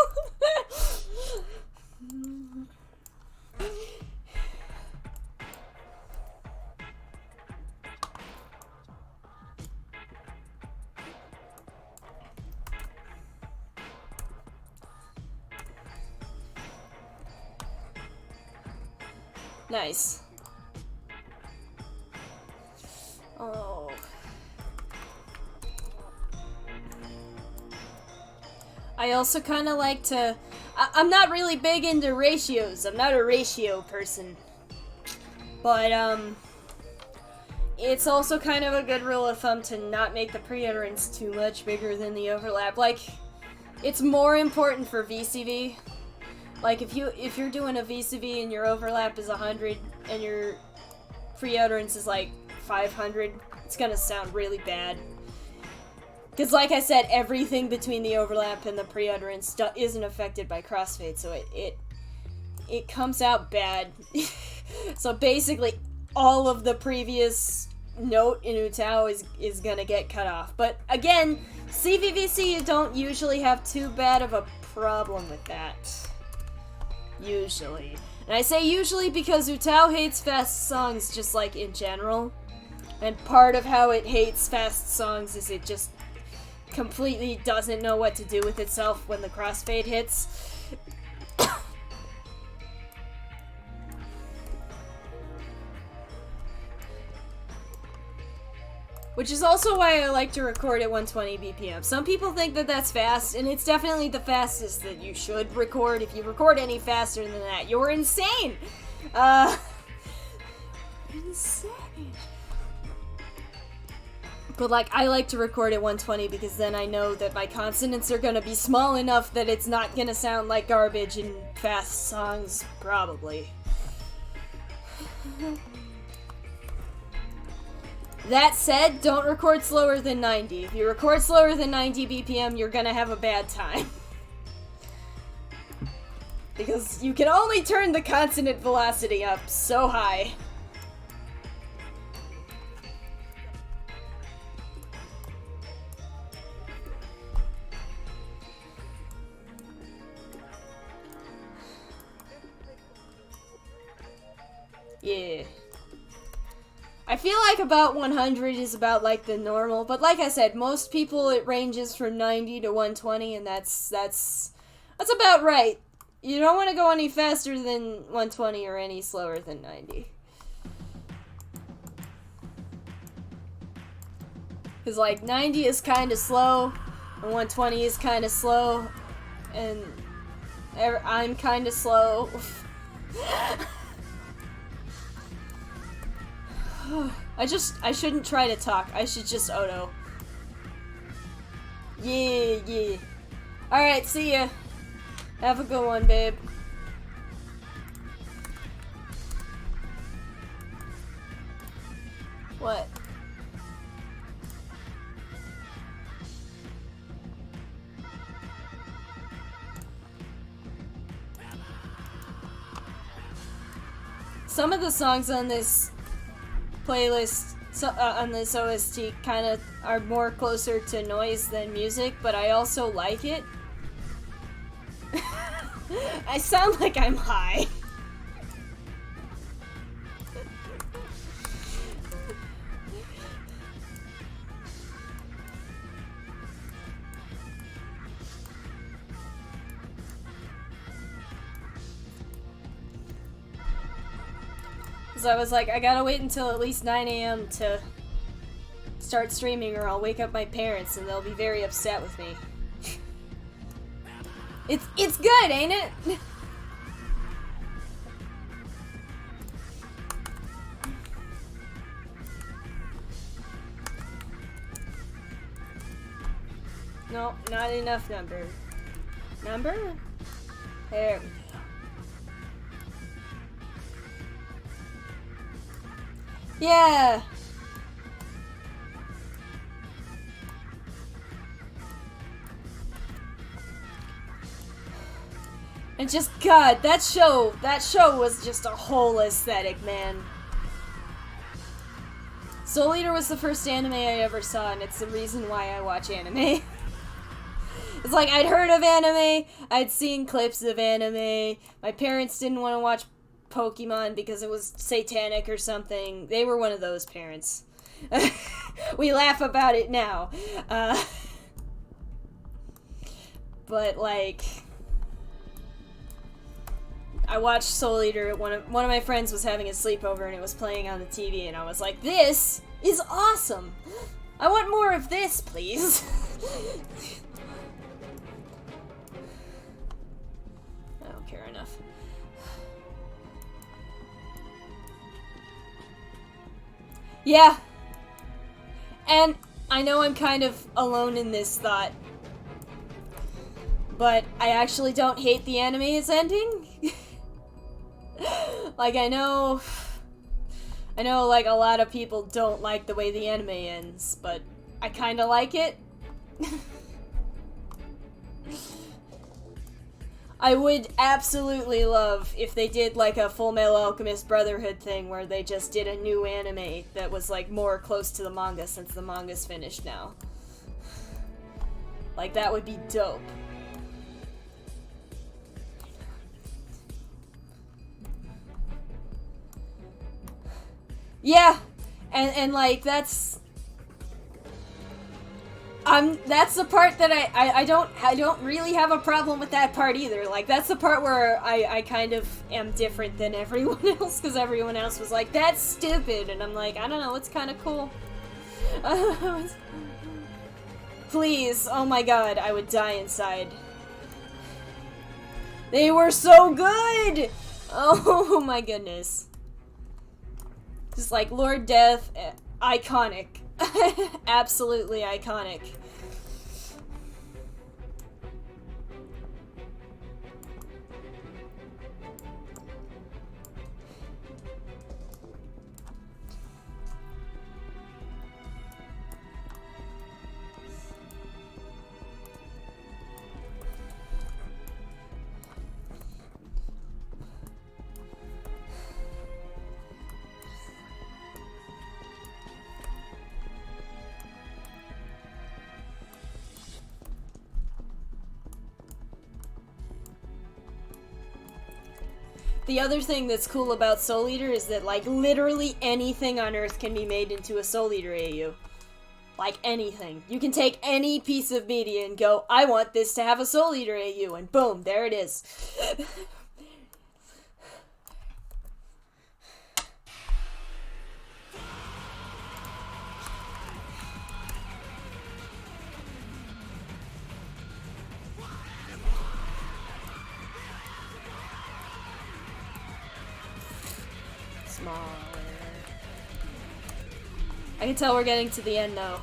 Nice. Oh. I also kind of like to... I'm not really big into ratios. I'm not a ratio person. But, it's also kind of a good rule of thumb to not make the pre-utterance too much bigger than the overlap. Like, it's more important for VCV. Like, if you're doing a VCV and your overlap is 100 and your pre-utterance is like 500, it's gonna sound really bad. Because, like I said, everything between the overlap and the pre-utterance isn't affected by crossfade, so it comes out bad. So basically, all of the previous note in Utao is gonna get cut off. But again, CV-C, you don't usually have too bad of a problem with that. Usually. And I say usually because Utao hates fast songs just like in general. And part of how it hates fast songs is it just completely doesn't know what to do with itself when the crossfade hits. Which is also why I like to record at 120 BPM. Some people think that that's fast, and it's definitely the fastest that you should record. If you record any faster than that, you're insane! Insane. But, like, I like to record at 120 because then I know that my consonants are gonna be small enough that it's not gonna sound like garbage in fast songs, probably. That said, don't record slower than 90. If you record slower than 90 BPM, you're gonna have a bad time. Because you can only turn the consonant velocity up so high. Yeah. I feel like about 100 is about, like, the normal, but like I said, most people it ranges from 90 to 120, and that's about right. You don't want to go any faster than 120 or any slower than 90. Because, like, 90 is kind of slow, and 120 is kind of slow, and I'm kind of slow. I shouldn't try to talk. I should just Oto. Yeah. Alright, see ya. Have a good one, babe. What? Some of the songs on this playlist, on this OST, kind of are more closer to noise than music, but I also like it. I sound like I'm high. So I was like, I gotta wait until at least 9 AM to start streaming or I'll wake up my parents and they'll be very upset with me. It's good, ain't it? No, not enough number. Number? There we go. Yeah! And just, God, that show was just a whole aesthetic, man. Soul Eater was the first anime I ever saw, and it's the reason why I watch anime. It's like, I'd heard of anime, I'd seen clips of anime, my parents didn't want to watch Pokemon because it was satanic or something. They were one of those parents. We laugh about it now. But, like, I watched Soul Eater. One of my friends was having a sleepover and it was playing on the TV, and I was like, this is awesome! I want more of this, please! I don't care enough. Yeah! And I know I'm kind of alone in this thought, but I actually don't hate the anime's ending. Like, I know like a lot of people don't like the way the anime ends, but I kinda like it. I would absolutely love if they did like a Full Metal Alchemist Brotherhood thing where they just did a new anime that was like more close to the manga since the manga's finished now. Like, that would be dope. Yeah, and like that's the part that I don't really have a problem with that part either. Like, that's the part where I kind of am different than everyone else, because everyone else was like, that's stupid, and I'm like, I don't know, it's kind of cool. Please, oh my god, I would die inside. They were so good! Oh my goodness. Just like Lord Death, iconic. Absolutely iconic. The other thing that's cool about Soul Eater is that, like, literally anything on Earth can be made into a Soul Eater AU. Like, anything. You can take any piece of media and go, I want this to have a Soul Eater AU, and boom, there it is. I can tell we're getting to the end now.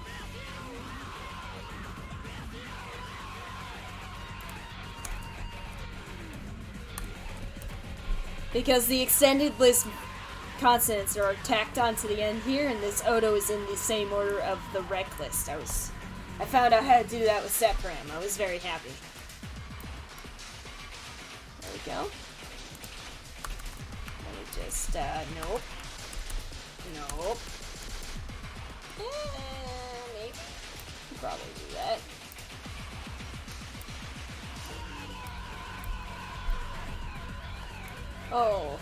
Because the extended list consonants are tacked onto the end here, and this Oto is in the same order of the rec list. I found out how to do that with Sepram. I was very happy. There we go. Let me just, nope. Nope. Maybe. Could probably do that. Oh.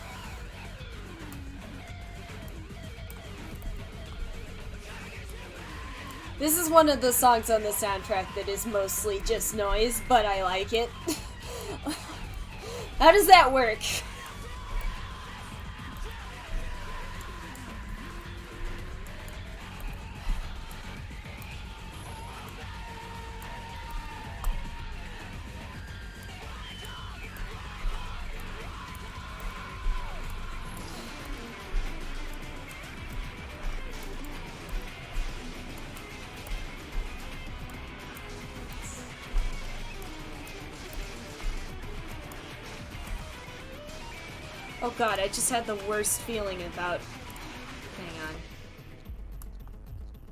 This is one of the songs on the soundtrack that is mostly just noise, but I like it. How does that work? Oh god, I just had the worst feeling about... Hang on.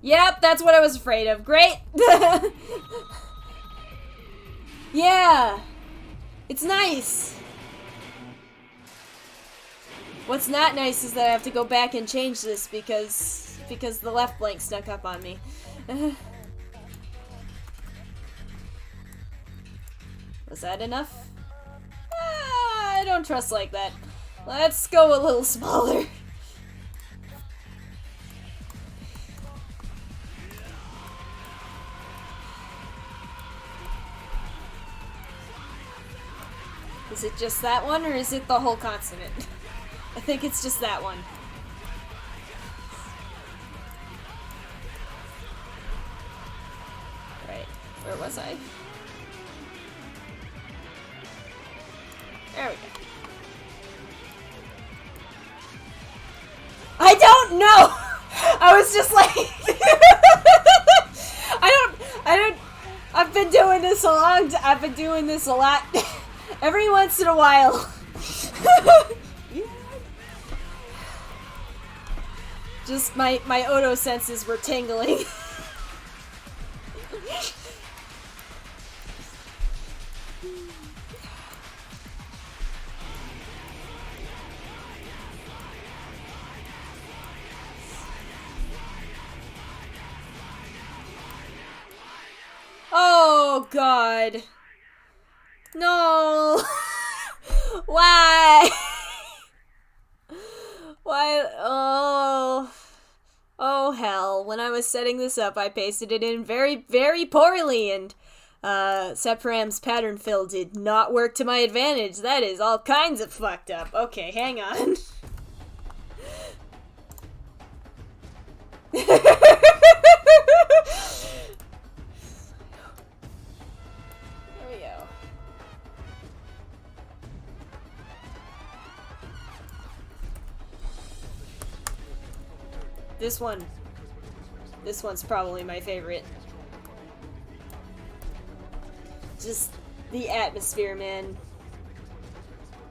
Yep, that's what I was afraid of. Great! Yeah! It's nice! What's not nice is that I have to go back and change this because the left blank snuck up on me. Was that enough? I don't trust like that. Let's go a little smaller. Is it just that one, or is it the whole consonant? I think it's just that one. Right, where was I? There we go. I don't know! I was just like... I've been doing this I've been doing this a lot. Every once in a while. Just my Oto senses were tingling. Oh god. No. Why? Why? Oh hell. When I was setting this up, I pasted it in very, very poorly, and Sepram's pattern fill did not work to my advantage. That is all kinds of fucked up. Okay, hang on. This one's probably my favorite. Just the atmosphere, man.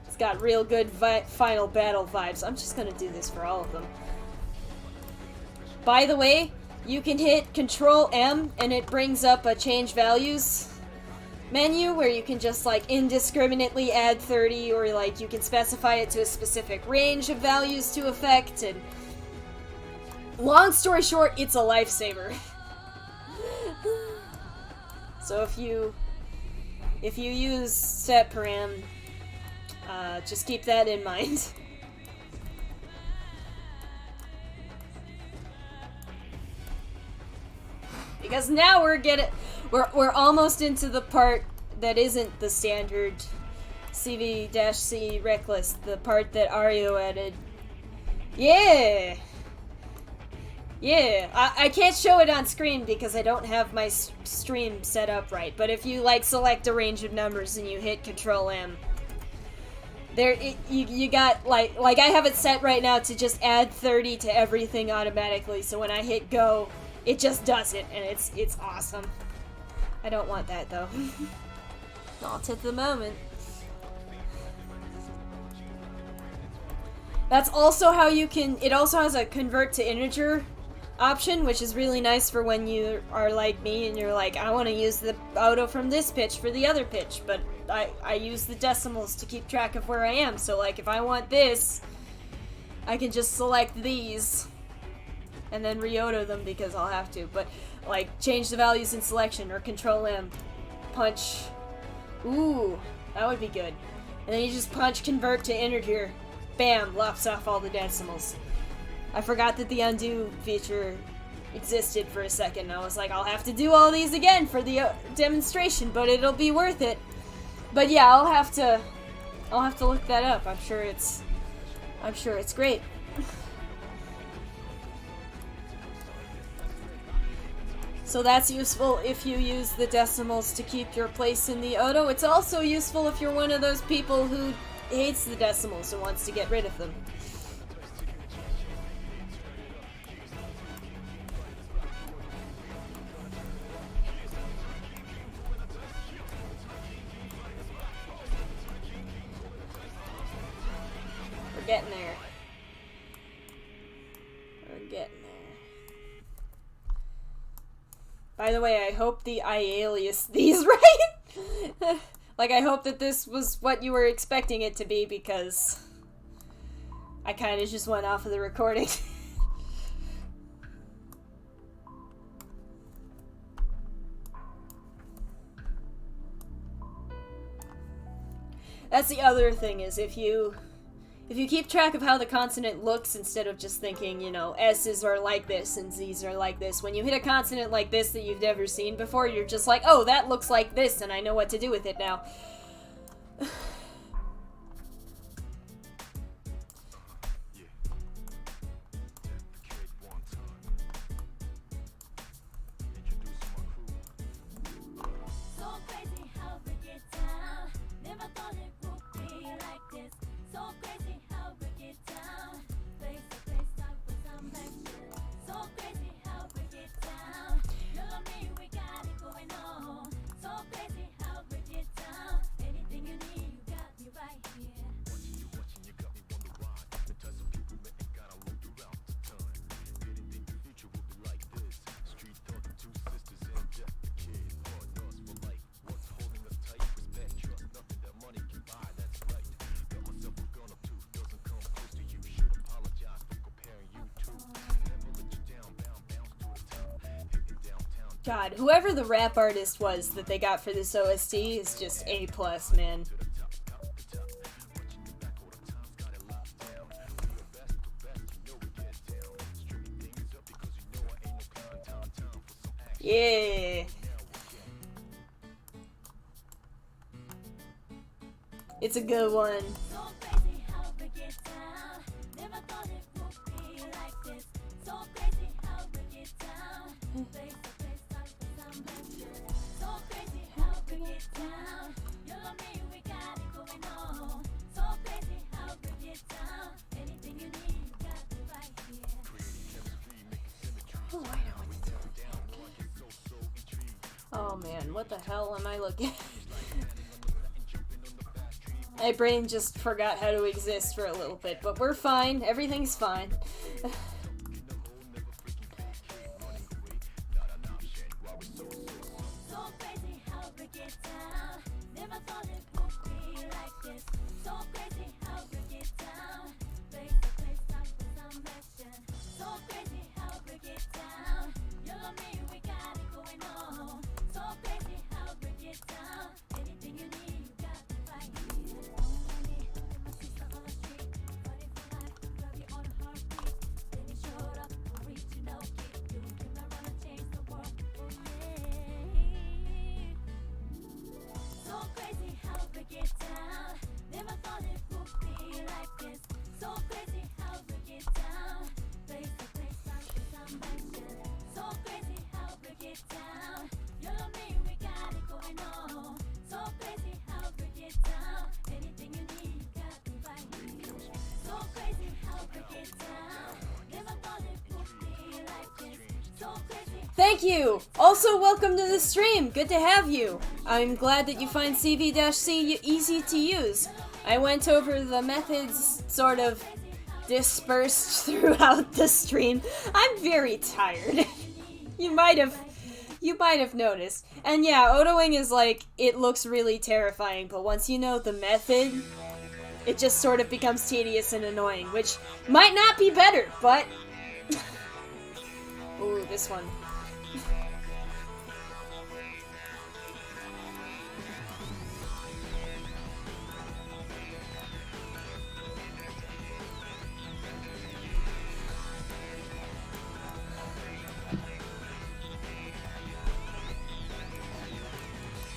It's got real good final battle vibes. I'm just gonna do this for all of them. By the way, you can hit Control M and it brings up a change values menu where you can just like indiscriminately add 30, or like you can specify it to a specific range of values to affect, and long story short, it's a lifesaver. So if you use set param, just keep that in mind. Because now we're almost into the part that isn't the standard CV-C Reckless, the part that Ario added. Yeah! Yeah, I can't show it on screen because I don't have my stream set up right, but if you like select a range of numbers and you hit Control M, you got like I have it set right now to just add 30 to everything automatically, so when I hit go, it just does it, and it's awesome. I don't want that though. Not at the moment. That's also how you can, it also has a convert to integer option, which is really nice for when you are like me and you're like, I want to use the auto from this pitch for the other pitch, but I use the decimals to keep track of where I am, so like if I want this, I can just select these and then re-auto them because I'll have to, but like change the values in selection or Control M, punch, ooh, that would be good, and then you just punch convert to integer, bam, lops off all the decimals. I forgot that the undo feature existed for a second. I was like, I'll have to do all these again for the demonstration, but it'll be worth it. But yeah, I'll have to look that up. I'm sure it's great. So that's useful if you use the decimals to keep your place in the auto. It's also useful if you're one of those people who hates the decimals and wants to get rid of them. We're getting there. We're getting there. By the way, I hope I aliased these right. Like, I hope that this was what you were expecting it to be, because I kind of just went off of the recording. That's the other thing, is if you keep track of how the consonant looks instead of just thinking, you know, S's are like this and Z's are like this, when you hit a consonant like this that you've never seen before, you're just like, oh, that looks like this, and I know what to do with it now. God, whoever the rap artist was that they got for this OST is just A+, man. Yeah. It's a good one. Oh man, what the hell am I looking at? My brain just forgot how to exist for a little bit, but we're fine. Everything's fine. Thank you! Also, welcome to the stream! Good to have you! I'm glad that you find CV-C easy to use. I went over the methods sort of dispersed throughout the stream. I'm very tired. You might have noticed. And yeah, Otoing is like, it looks really terrifying, but once you know the method, it just sort of becomes tedious and annoying, which might not be better, but... Ooh, this one.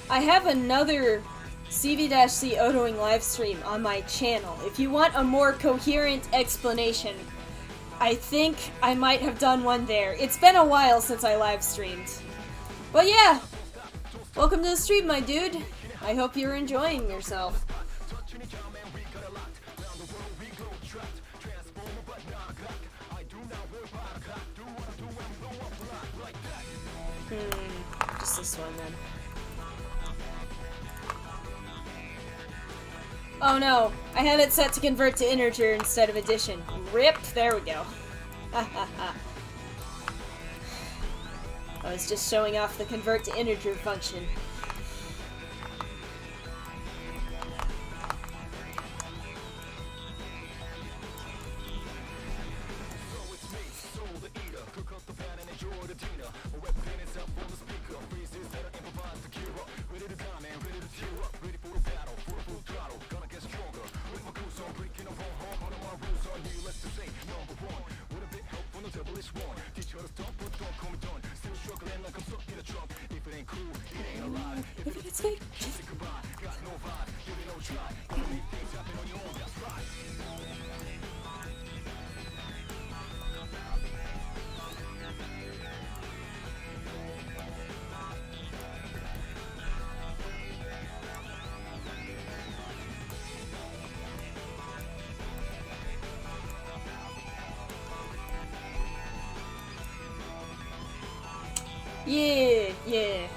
I have another CV-C Otoing livestream on my channel. If you want a more coherent explanation, I think I might have done one there. It's been a while since I live streamed. But yeah, welcome to the stream, my dude. I hope you're enjoying yourself. Just this one then. Oh no, I have it set to convert to integer instead of addition. RIP, there we go. I was just showing off the convert to integer function. Yeah, yeah.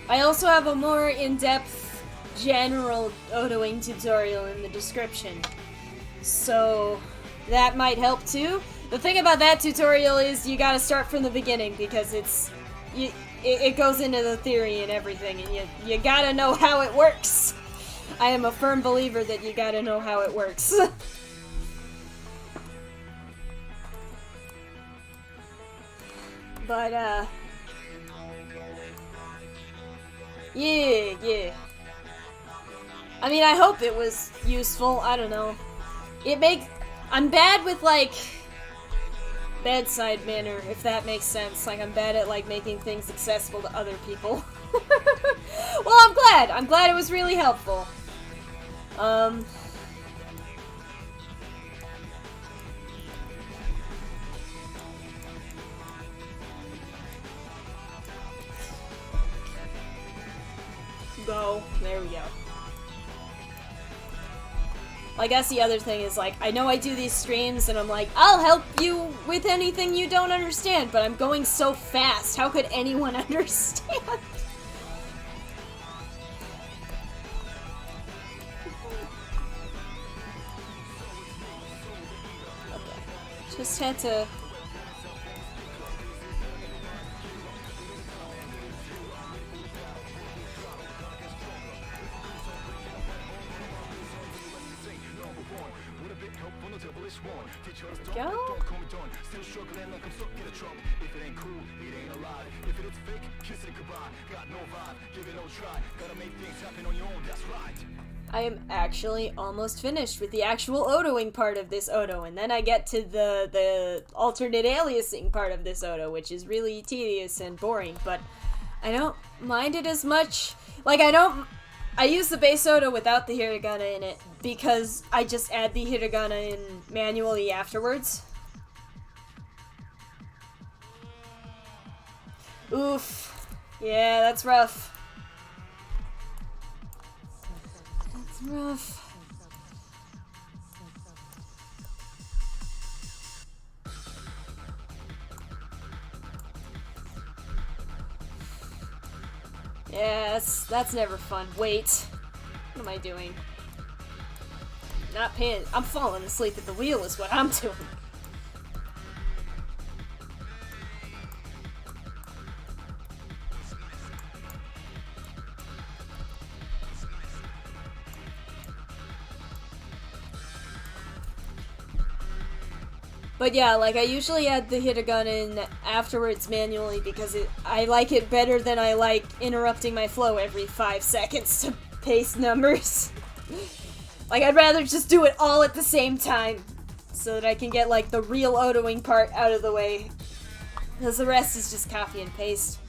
I also have a more in-depth general Otoing tutorial in the description. So that might help too. The thing about that tutorial is you gotta start from the beginning because it goes into the theory and everything, and you gotta know how it works. I am a firm believer that you gotta know how it works. But, yeah. I mean, I hope it was useful, I don't know. I'm bad with, like, bedside manner, if that makes sense. Like, I'm bad at, like, making things accessible to other people. Well, I'm glad it was really helpful. Go. There we go. I guess the other thing is, like, I know I do these streams and I'm like, I'll help you with anything you don't understand, but I'm going so fast. How could anyone understand? Okay. Just had to... Go. I am actually almost finished with the actual Otoing part of this Oto, and then I get to the alternate aliasing part of this Oto, which is really tedious and boring, but I don't mind it as much. Like, I use the base Oto without the hiragana in it, because I just add the hiragana in manually afterwards. Oof. Yeah, that's rough. That's rough. Yeah, that's never fun. Wait. What am I doing? Not paying. I'm falling asleep at the wheel is what I'm doing. But yeah, like, I usually add the hiragana in afterwards manually because I like it better than I like interrupting my flow every 5 seconds to paste numbers. Like, I'd rather just do it all at the same time so that I can get, like, the real Otoing part out of the way. Because the rest is just copy and paste.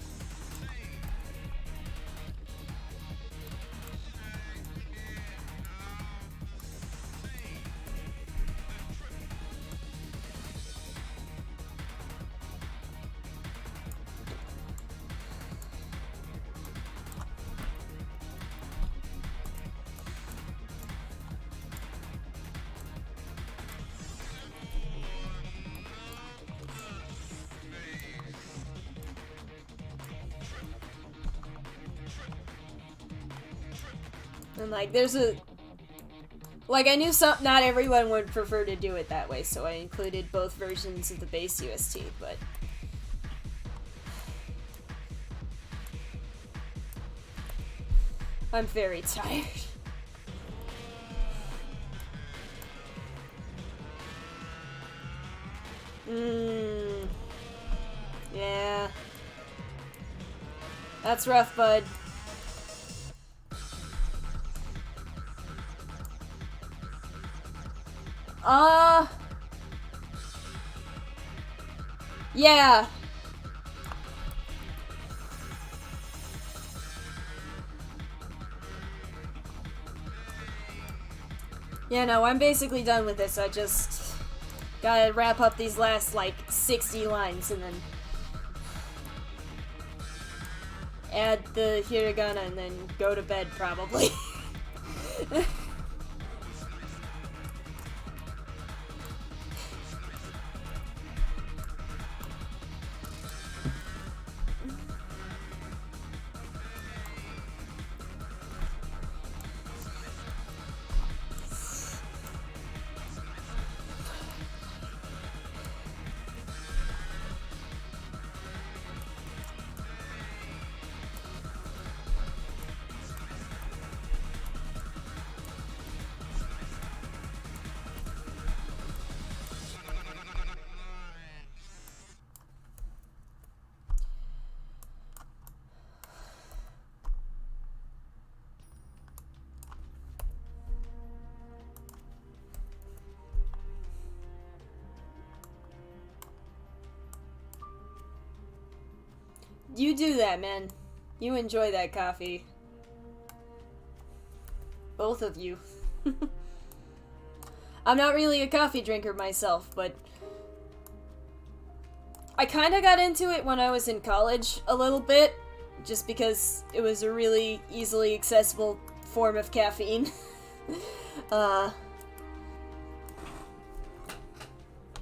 And, like, there's a... Like, I knew not everyone would prefer to do it that way, so I included both versions of the base UST, but... I'm very tired. Yeah. That's rough, bud. Yeah. Yeah, no, I'm basically done with this. I just gotta wrap up these last, like, 60 lines and then add the hiragana and then go to bed, probably. You do that, man. You enjoy that coffee. Both of you. I'm not really a coffee drinker myself, but I kind of got into it when I was in college a little bit, just because it was a really easily accessible form of caffeine. But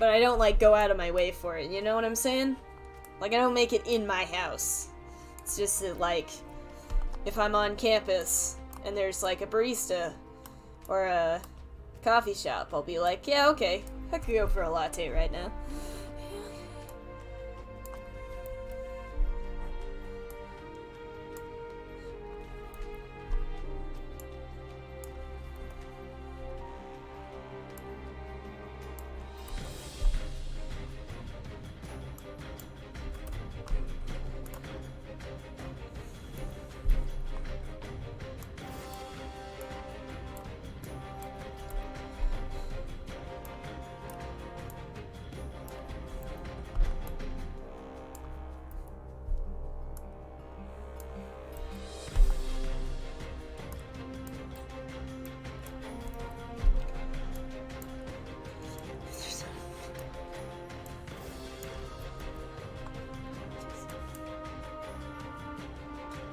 I don't, like, go out of my way for it, you know what I'm saying? Like, I don't make it in my house. It's just that, like, if I'm on campus and there's, like, a barista or a coffee shop, I'll be like, yeah, okay, I could go for a latte right now.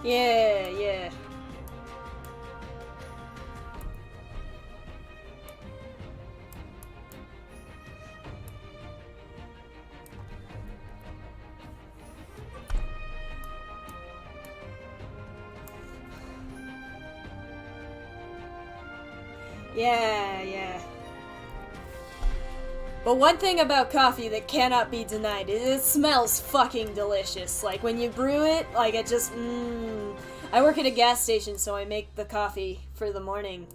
Yeah, yeah. Yeah, yeah. But one thing about coffee that cannot be denied is it smells fucking delicious. Like, when you brew it, like, it just, I work at a gas station, so I make the coffee for the morning.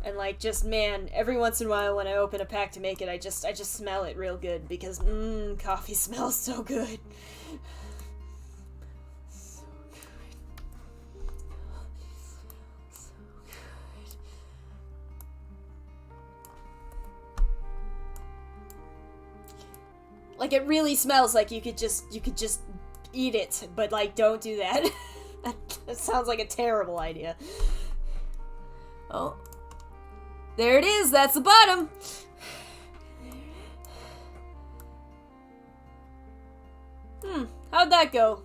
And, like, just, man, every once in a while when I open a pack to make it, I just smell it real good, because, coffee smells so good. Like, it really smells like you could just eat it, but, like, don't do that. That sounds like a terrible idea. Oh. There it is, that's the bottom! How'd that go?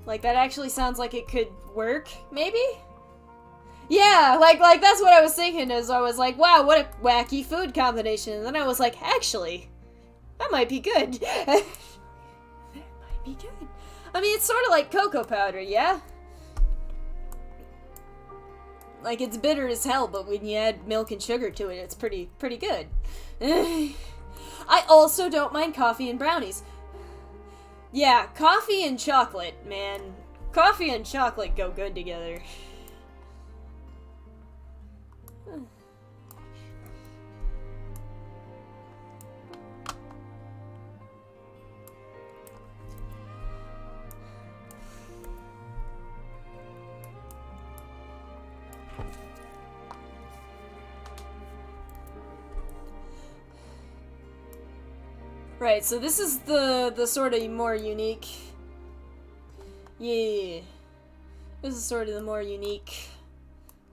Like, that actually sounds like it could work, maybe? Yeah, like that's what I was thinking, is I was like, wow, what a wacky food combination. And then I was like, actually, that might be good. That might be good. I mean, it's sort of like cocoa powder, yeah? Like, it's bitter as hell, but when you add milk and sugar to it, it's pretty good. I also don't mind coffee and brownies. Yeah, coffee and chocolate, man. Coffee and chocolate go good together. Right, so this is the sort of more unique... Yeah. This is sort of the more unique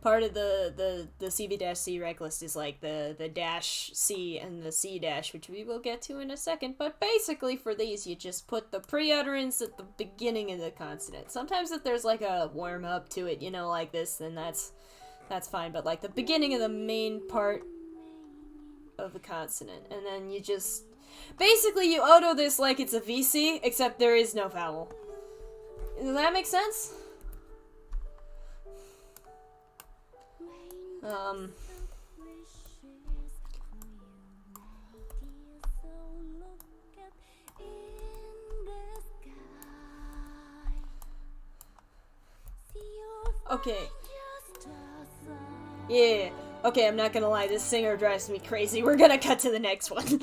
part of the CV-C rec list, is like the dash C and the C dash, which we will get to in a second. But basically for these, you just put the pre-utterance at the beginning of the consonant. Sometimes if there's like a warm-up to it, you know, like this, then that's fine. But like the beginning of the main part of the consonant. And then you just... Basically, you auto this like it's a VC, except there is no vowel. Does that make sense? Okay. Yeah. Okay, I'm not gonna lie, this singer drives me crazy. We're gonna cut to the next one.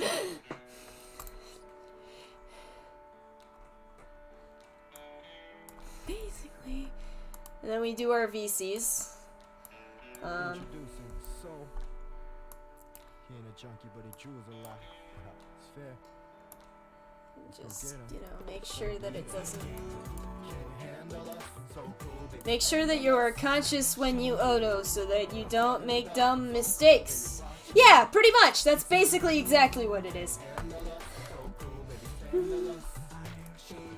And then we do our VCs. Just, you know, make sure that it doesn't... Make sure that you are conscious when you Oto so that you don't make dumb mistakes. Yeah, pretty much. That's basically exactly what it is.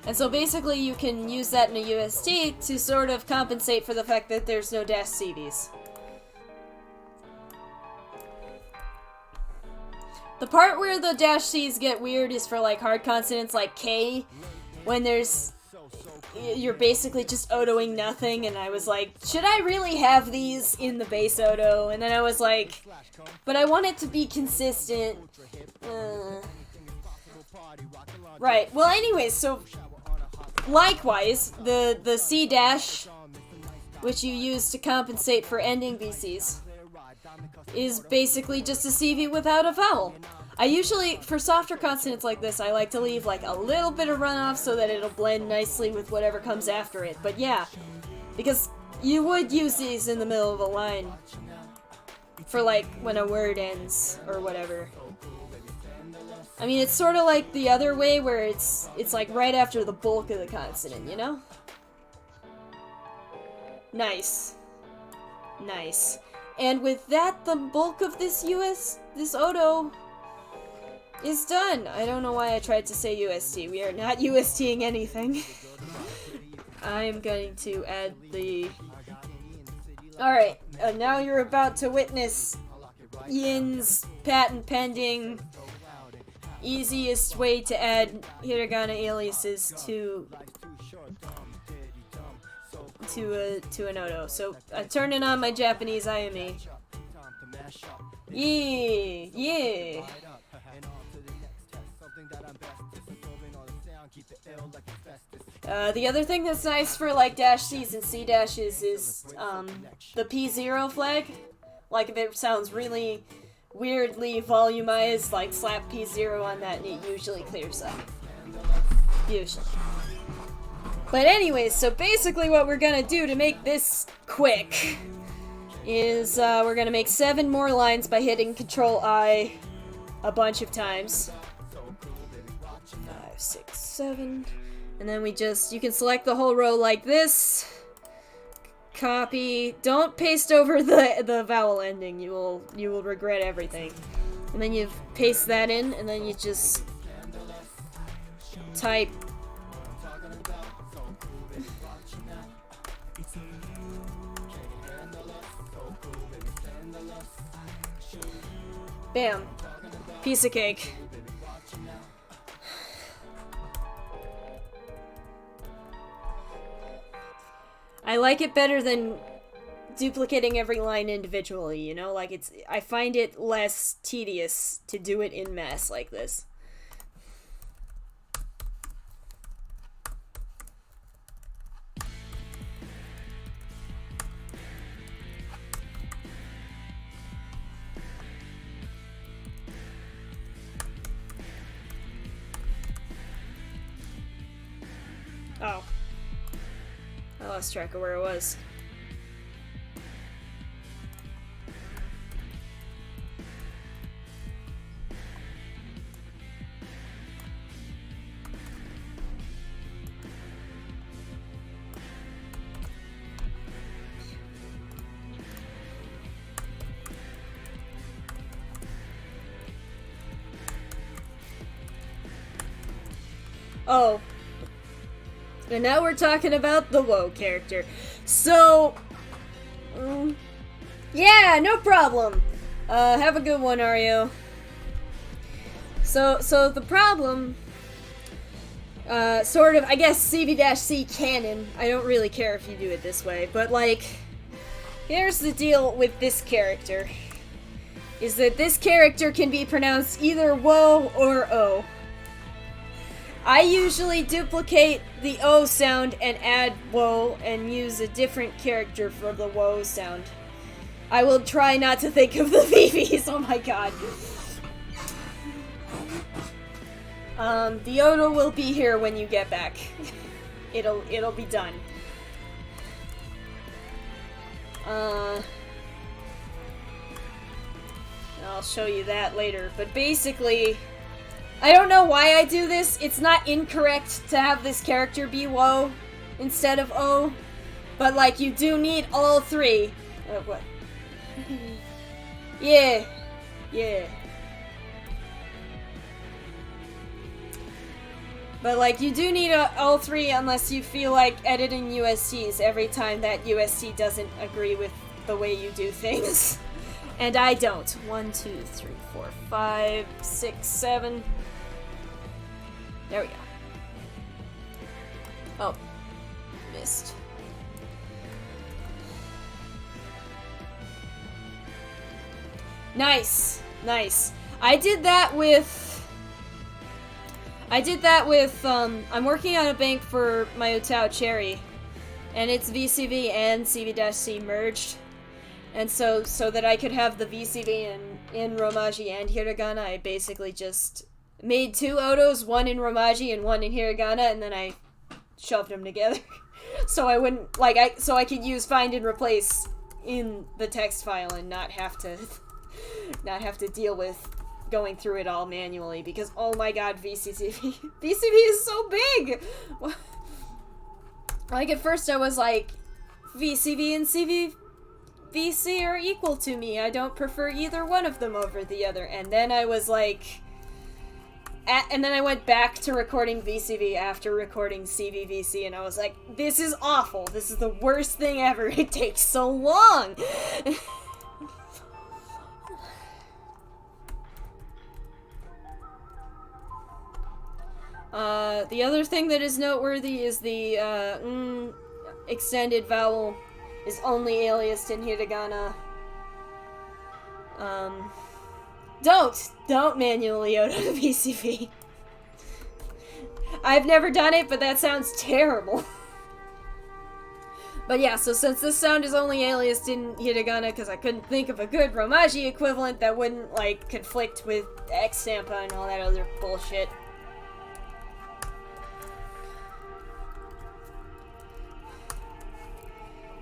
And so basically you can use that in a UST to sort of compensate for the fact that there's no dash CVs. The part where the dash C's get weird is for like hard consonants like K, when you're basically just Otoing nothing, and I was like, should I really have these in the base Oto? And then I was like, but I want it to be consistent. Right, well anyways, so likewise, the C dash, which you use to compensate for ending VCs, is basically just a CV without a vowel. I usually, for softer consonants like this, I like to leave like a little bit of runoff so that it'll blend nicely with whatever comes after it. But yeah, because you would use these in the middle of a line for like when a word ends or whatever. I mean, it's sort of like the other way where it's like right after the bulk of the consonant, you know? Nice. Nice. And with that, the bulk of this Oto is done. I don't know why I tried to say UST. We are not USTing anything. I'm going to add the... Alright, now you're about to witness Yin's patent pending easiest way to add hiragana aliases to an Oto. So I'm turning on my Japanese IME. Yeah. The other thing that's nice for like dash C's and C dashes is the P0 flag. Like if it sounds really weirdly volumized, like slap P0 on that and it usually clears up. Usually. But anyways, so basically what we're gonna do to make this quick is we're gonna make 7 more lines by hitting Control I a bunch of times. 5, 6, 7. And then you can select the whole row like this. Copy. Don't paste over the vowel ending. You will regret everything. And then you paste that in, and then you just type. Bam. Piece of cake. I like it better than duplicating every line individually, you know? Like, I find it less tedious to do it in mass like this. Oh. I lost track of where it was. Oh. And now we're talking about the Woe character. So, yeah, no problem. Have a good one, Ario. So the problem, sort of, I guess CV-C canon, I don't really care if you do it this way, but like, here's the deal with this character, is that this character can be pronounced either Woe or O. I usually duplicate the O sound and add Woe and use a different character for the Woe sound. I will try not to think of the VVs, oh my god. The Oto will be here when you get back. It'll be done. I'll show you that later, but basically, I don't know why I do this. It's not incorrect to have this character be Woe instead of O, but like, you do need all three. What? Yeah. But like, you do need all three unless you feel like editing USTs every time that UST doesn't agree with the way you do things. And I don't. 1, 2, 3, 4, 5, 6, 7. There we go. Oh. Missed. Nice. I did that with, I'm working on a bank for my Otao Cherry, and it's VCV and CV-C merged, and so that I could have the VCV in Romaji and Hiragana, I basically just made 2 Otos, one in Romaji and one in Hiragana, and then I shoved them together. So I wouldn't, so I could use find and replace in the text file and not have to deal with going through it all manually, because oh my god, VCV is so big! Like, at first I was like, VCV and CV-C are equal to me, I don't prefer either one of them over the other, and then I was like, and then I went back to recording VCV after recording CV-C, and I was like, this is awful, this is the worst thing ever, it takes so long! The other thing that is noteworthy is the, extended vowel is only aliased in hiragana. Don't manually Oto the VCV. I've never done it, but that sounds terrible. But yeah, so since this sound is only aliased in hiragana, because I couldn't think of a good Romaji equivalent that wouldn't, like, conflict with X-Sampa and all that other bullshit.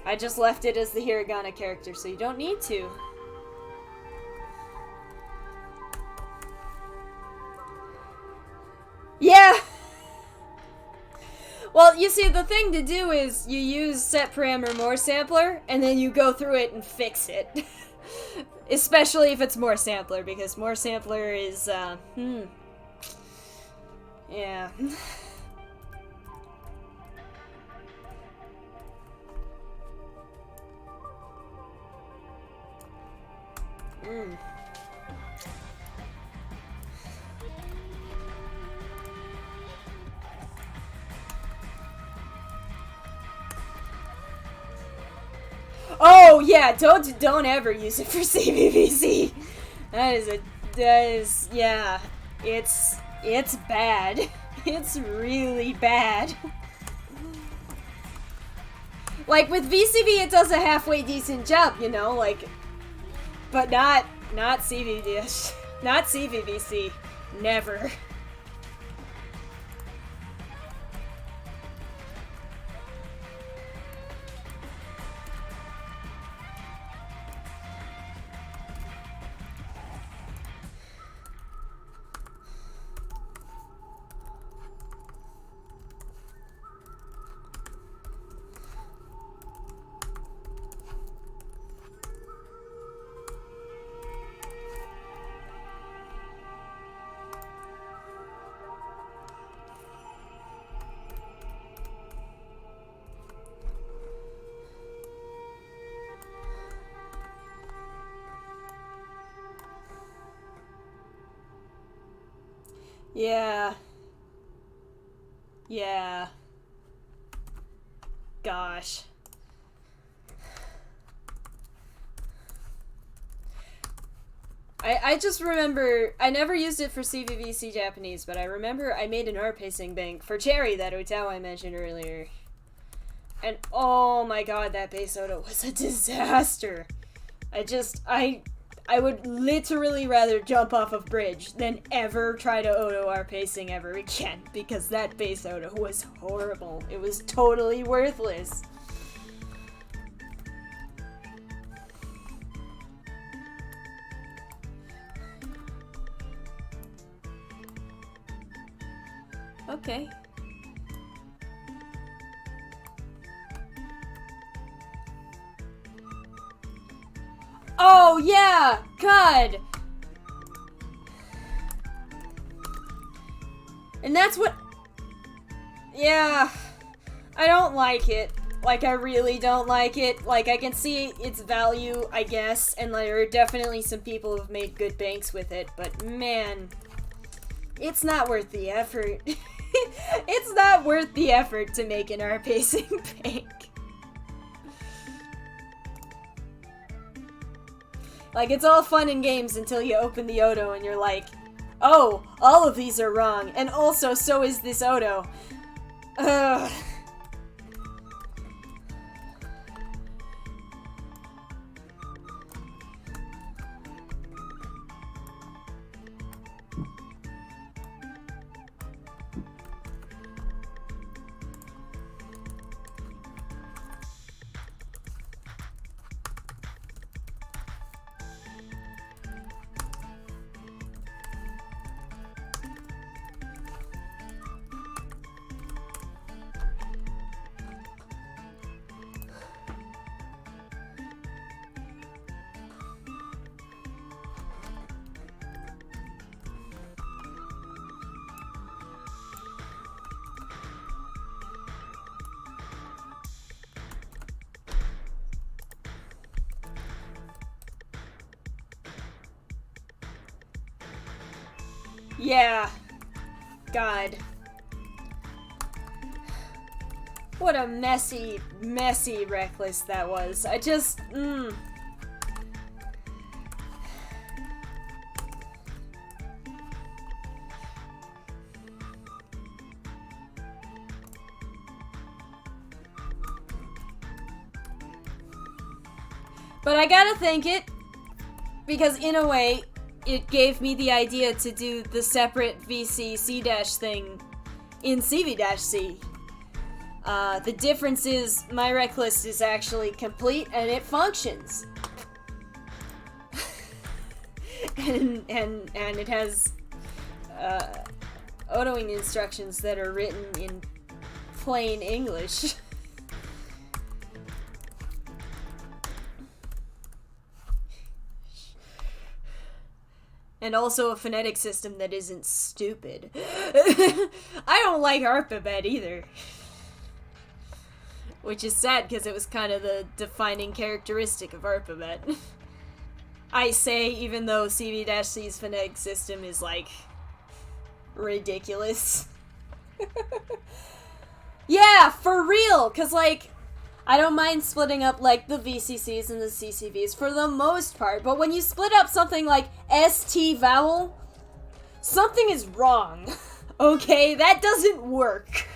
I just left it as the hiragana character, so you don't need to. Yeah! Well, you see, the thing to do is you use set parameter more sampler, and then you go through it and fix it. Especially if it's more sampler, because more sampler is, yeah. Oh yeah, don't ever use it for CV-C. Yeah, it's bad. It's really bad. Like, with VCV it does a halfway decent job, you know, like, but not CV-C. Not CV-C. Never. Yeah. Yeah. Gosh. I just remember, I never used it for CV-C Japanese, but I remember I made an art pacing bank for Cherry, that Otao I mentioned earlier. And oh my god, that base Oto was a disaster. I would literally rather jump off a bridge than ever try to Oto art pacing ever again, because that base Oto was horrible. It was totally worthless. Okay. Oh, yeah! God! And that's what... Yeah. I don't like it. Like, I really don't like it. Like, I can see its value, I guess, and there are definitely some people who've made good banks with it, but man, it's not worth the effort. It's not worth the effort to make an R-pacing bank. Like, it's all fun and games until you open the Oto and you're like, oh, all of these are wrong, and also so is this Oto. Ugh. Yeah. God. What a messy, messy reckless that was. I just, But I gotta thank it, because in a way, it gave me the idea to do the separate VC C- thing in CV-C. The difference is my rec list is actually complete and it functions. and it has Otoing instructions that are written in plain English. And also a phonetic system that isn't stupid. I don't like Alphabet either. Which is sad because it was kind of the defining characteristic of Alphabet. I say, even though CV-C's phonetic system is, like, ridiculous. Yeah, for real! Because, like, I don't mind splitting up, like, the VCCs and the CCVs for the most part, but when you split up something like ST vowel, something is wrong. Okay? That doesn't work.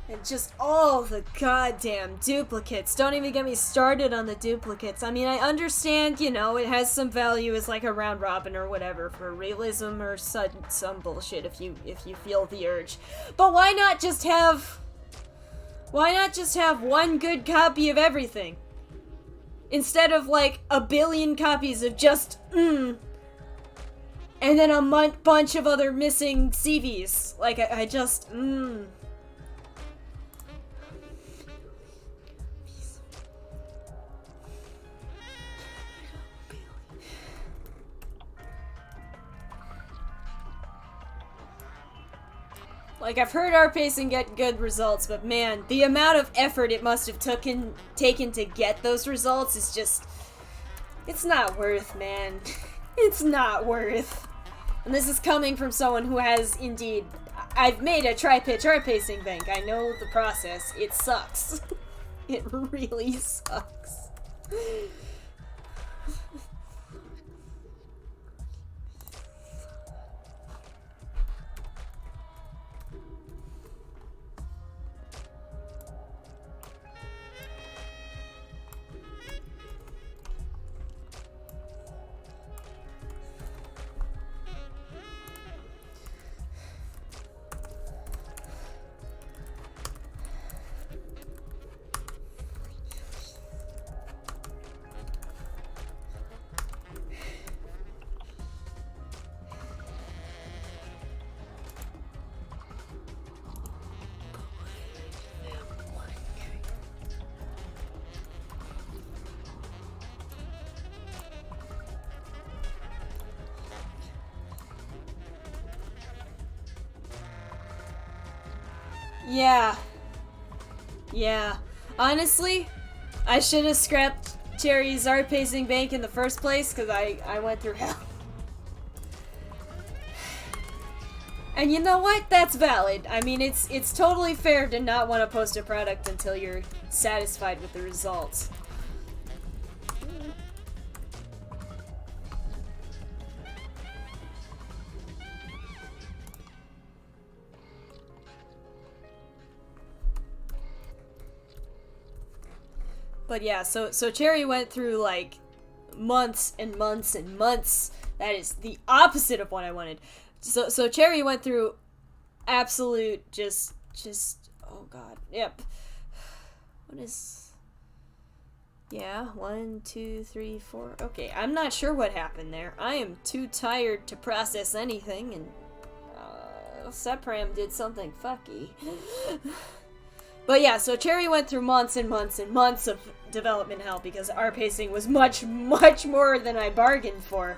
And just all the goddamn duplicates. Don't even get me started on the duplicates. I mean, I understand, you know, it has some value as like a round robin or whatever for realism or some bullshit if you feel the urge. But why not just have one good copy of everything? Instead of like a billion copies of just and then a bunch of other missing CVs. Like I just Like, I've heard R-pacing get good results, but man, the amount of effort it must have taken to get those results is just... It's not worth, man. It's not worth. And this is coming from someone who has, indeed... I've made a tri-pitch R-pacing bank. I know the process. It sucks. It really sucks. Yeah. Yeah. Honestly, I should have scrapped Cherry's art pacing bank in the first place, because I went through hell. And you know what? That's valid. I mean, it's totally fair to not want to post a product until you're satisfied with the results. But yeah, so Cherry went through like months and months and months. That is the opposite of what I wanted. So Cherry went through absolute just oh god. Yep. What is Yeah, 1, 2, 3, 4. Okay, I'm not sure what happened there. I am too tired to process anything, and Sepram did something fucky. But yeah, so Cherry went through months and months and months of development hell because our pacing was much, much more than I bargained for.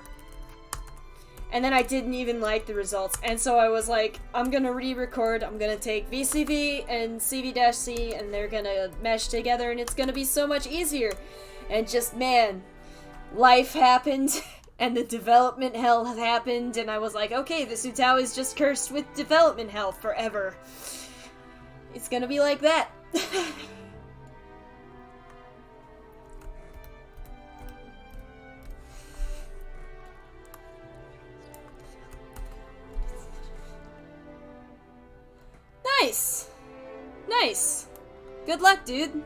And then I didn't even like the results. And so I was like, I'm gonna re-record, I'm gonna take VCV and CV-C and they're gonna mesh together and it's gonna be so much easier. And just, man, life happened and the development hell happened and I was like, okay, the Sutao is just cursed with development hell forever. It's gonna be like that. Nice! Nice! Good luck, dude.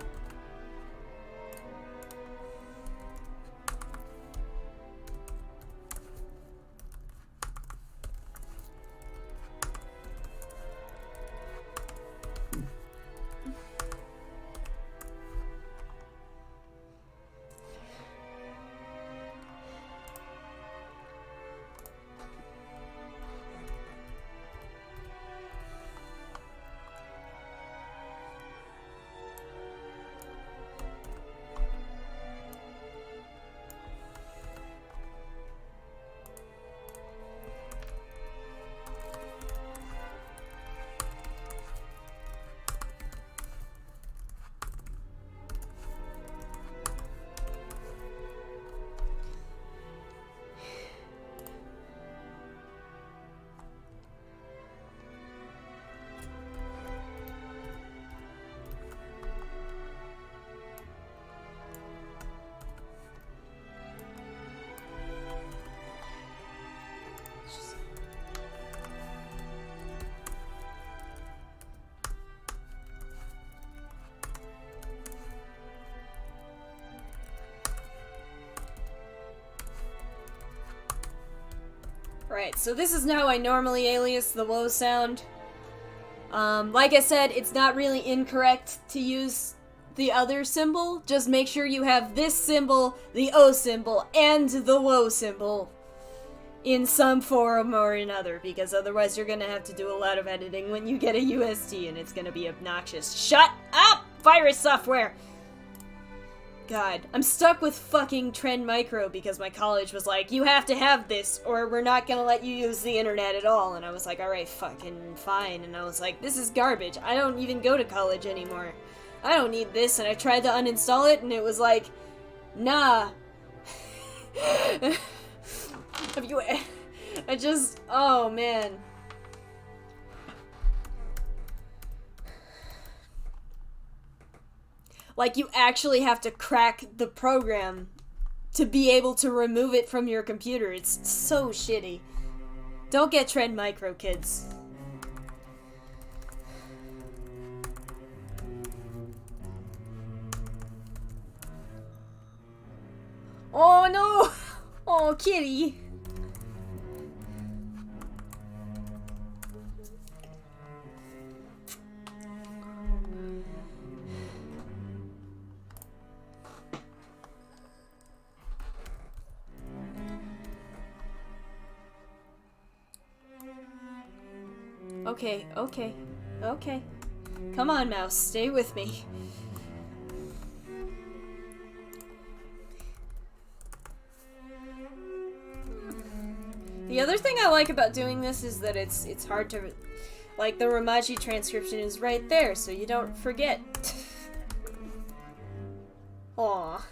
Right, so this is how I normally alias the woe sound. Like I said, it's not really incorrect to use the other symbol. Just make sure you have this symbol, the O symbol, and the woe symbol in some form or another, because otherwise you're gonna have to do a lot of editing when you get a UST and it's gonna be obnoxious. Shut up, virus software! God, I'm stuck with fucking Trend Micro because my college was like, you have to have this or we're not gonna let you use the internet at all. And I was like, alright, fucking fine. And I was like, this is garbage. I don't even go to college anymore. I don't need this. And I tried to uninstall it and it was like, nah. Oh man. Like, you actually have to crack the program to be able to remove it from your computer. It's so shitty. Don't get Trend Micro, kids. Oh no! Oh, kitty. Okay. Come on, mouse, stay with me. The other thing I like about doing this is that it's hard to... Like, the Romaji transcription is right there, so you don't forget. Aw.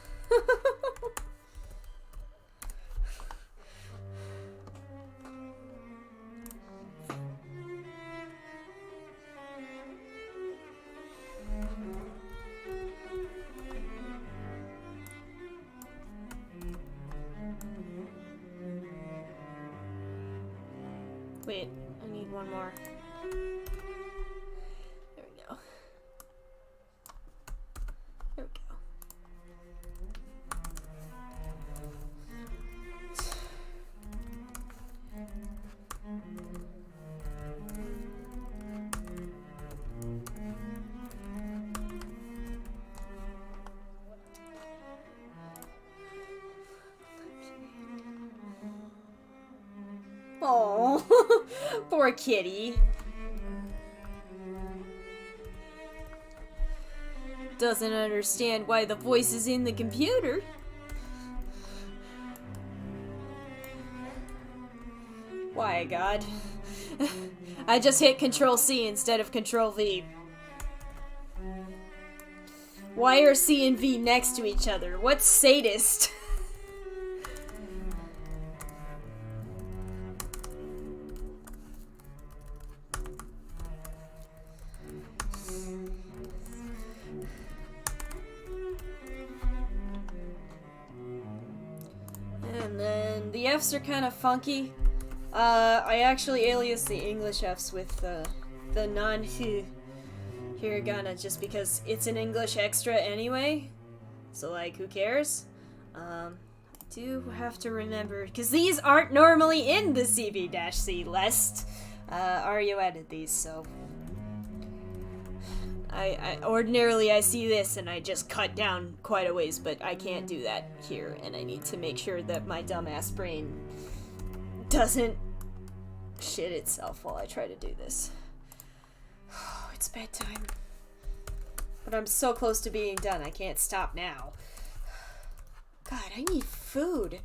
Wait, I need one more. There we go. There we go. Oh, poor kitty. Doesn't understand why the voice is in the computer. Why, God? I just hit Control-C instead of Control-V. Why are C and V next to each other? What's sadist? And then the Fs are kind of funky. I actually alias the English Fs with the non-hu hiragana just because it's an English extra anyway. So, like, who cares? I do have to remember, because these aren't normally in the CV-C list. Ario added these, so... ordinarily I see this and I just cut down quite a ways, but I can't do that here, and I need to make sure that my dumbass brain doesn't shit itself while I try to do this. It's bedtime. But I'm so close to being done, I can't stop now. God, I need food.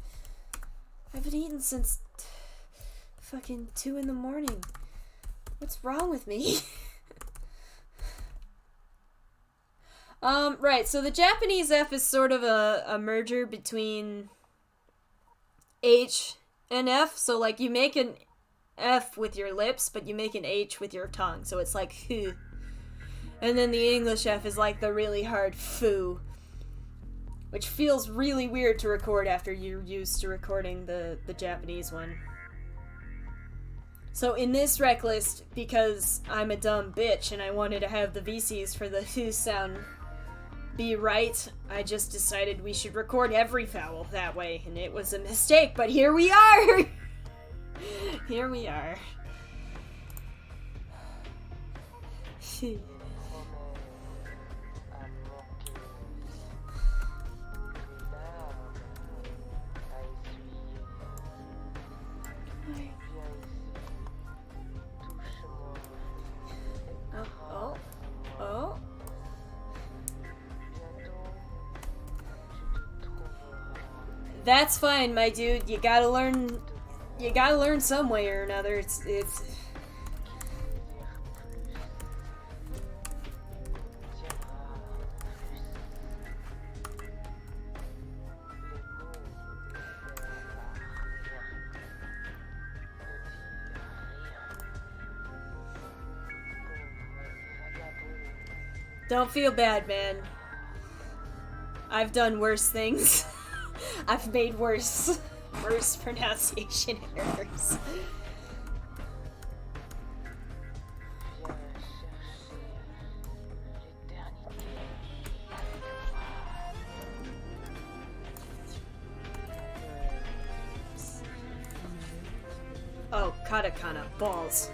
I haven't eaten since fucking 2 in the morning. What's wrong with me? Right, so the Japanese F is sort of a merger between H and F. So, like, you make an F with your lips, but you make an H with your tongue. So it's like, hu. And then the English F is like the really hard foo. Which feels really weird to record after you're used to recording the Japanese one. So in this rec list, because I'm a dumb bitch and I wanted to have the VCs for the hu sound be right, I just decided we should record every vowel that way, and it was a mistake, but here we are! Here we are. Oh. That's fine, my dude. You gotta learn some way or another. It's... Don't feel bad, man. I've done worse things. I've made worse pronunciation errors. Oh, katakana, balls.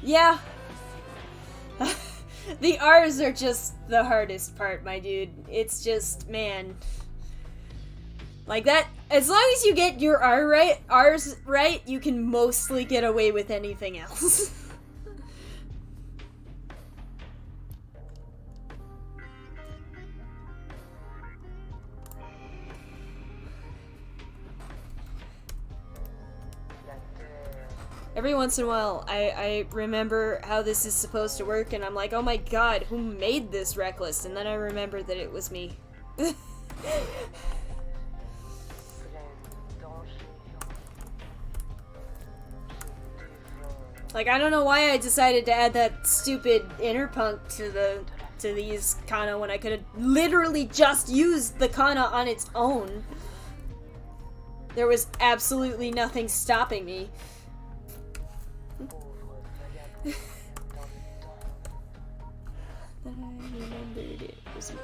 Yeah. The R's are just the hardest part, my dude. It's just, man. Like, As long as you get your R's right, you can mostly get away with anything else. Every once in a while, I remember how this is supposed to work, and I'm like, oh my god, who made this reckless? And then I remember that it was me. Like, I don't know why I decided to add that stupid interpunk to these kana when I could have literally just used the kana on its own. There was absolutely nothing stopping me. Then I remembered it was me.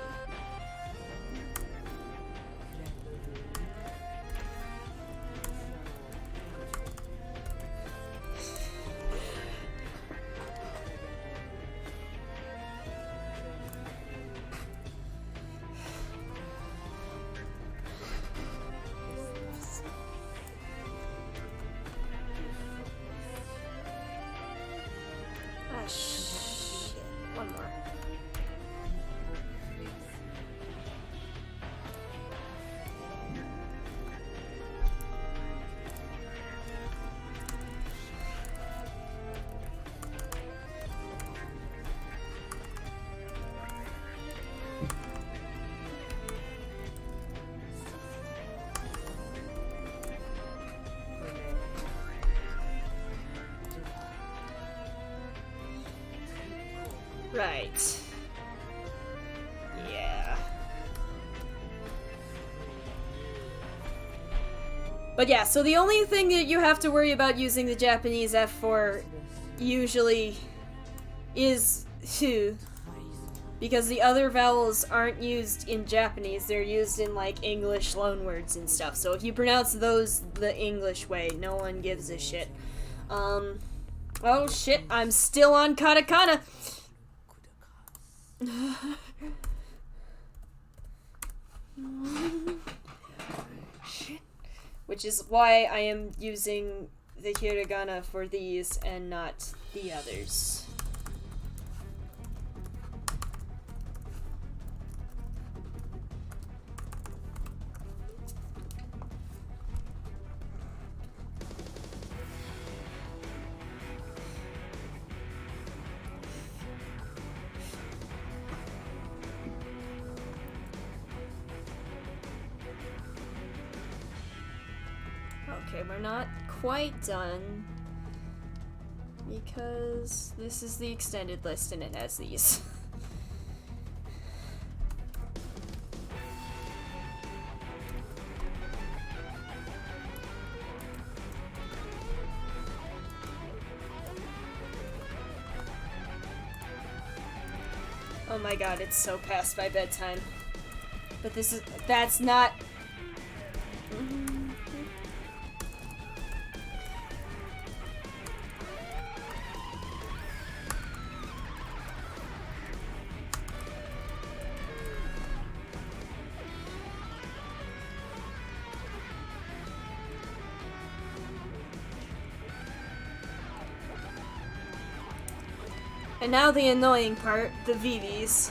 Ah, shit. One more. Right. Yeah. But yeah, so the only thing that you have to worry about using the Japanese F4 usually is hu, because the other vowels aren't used in Japanese, they're used in like English loanwords and stuff. So if you pronounce those the English way, no one gives a shit. Oh shit, I'm still on katakana. Shit. Which is why I am using the hiragana for these and not the others. Okay, we're not quite done because this is the extended list and it has these. Oh my god, it's so past my bedtime. But that's not... And now the annoying part, the VVs.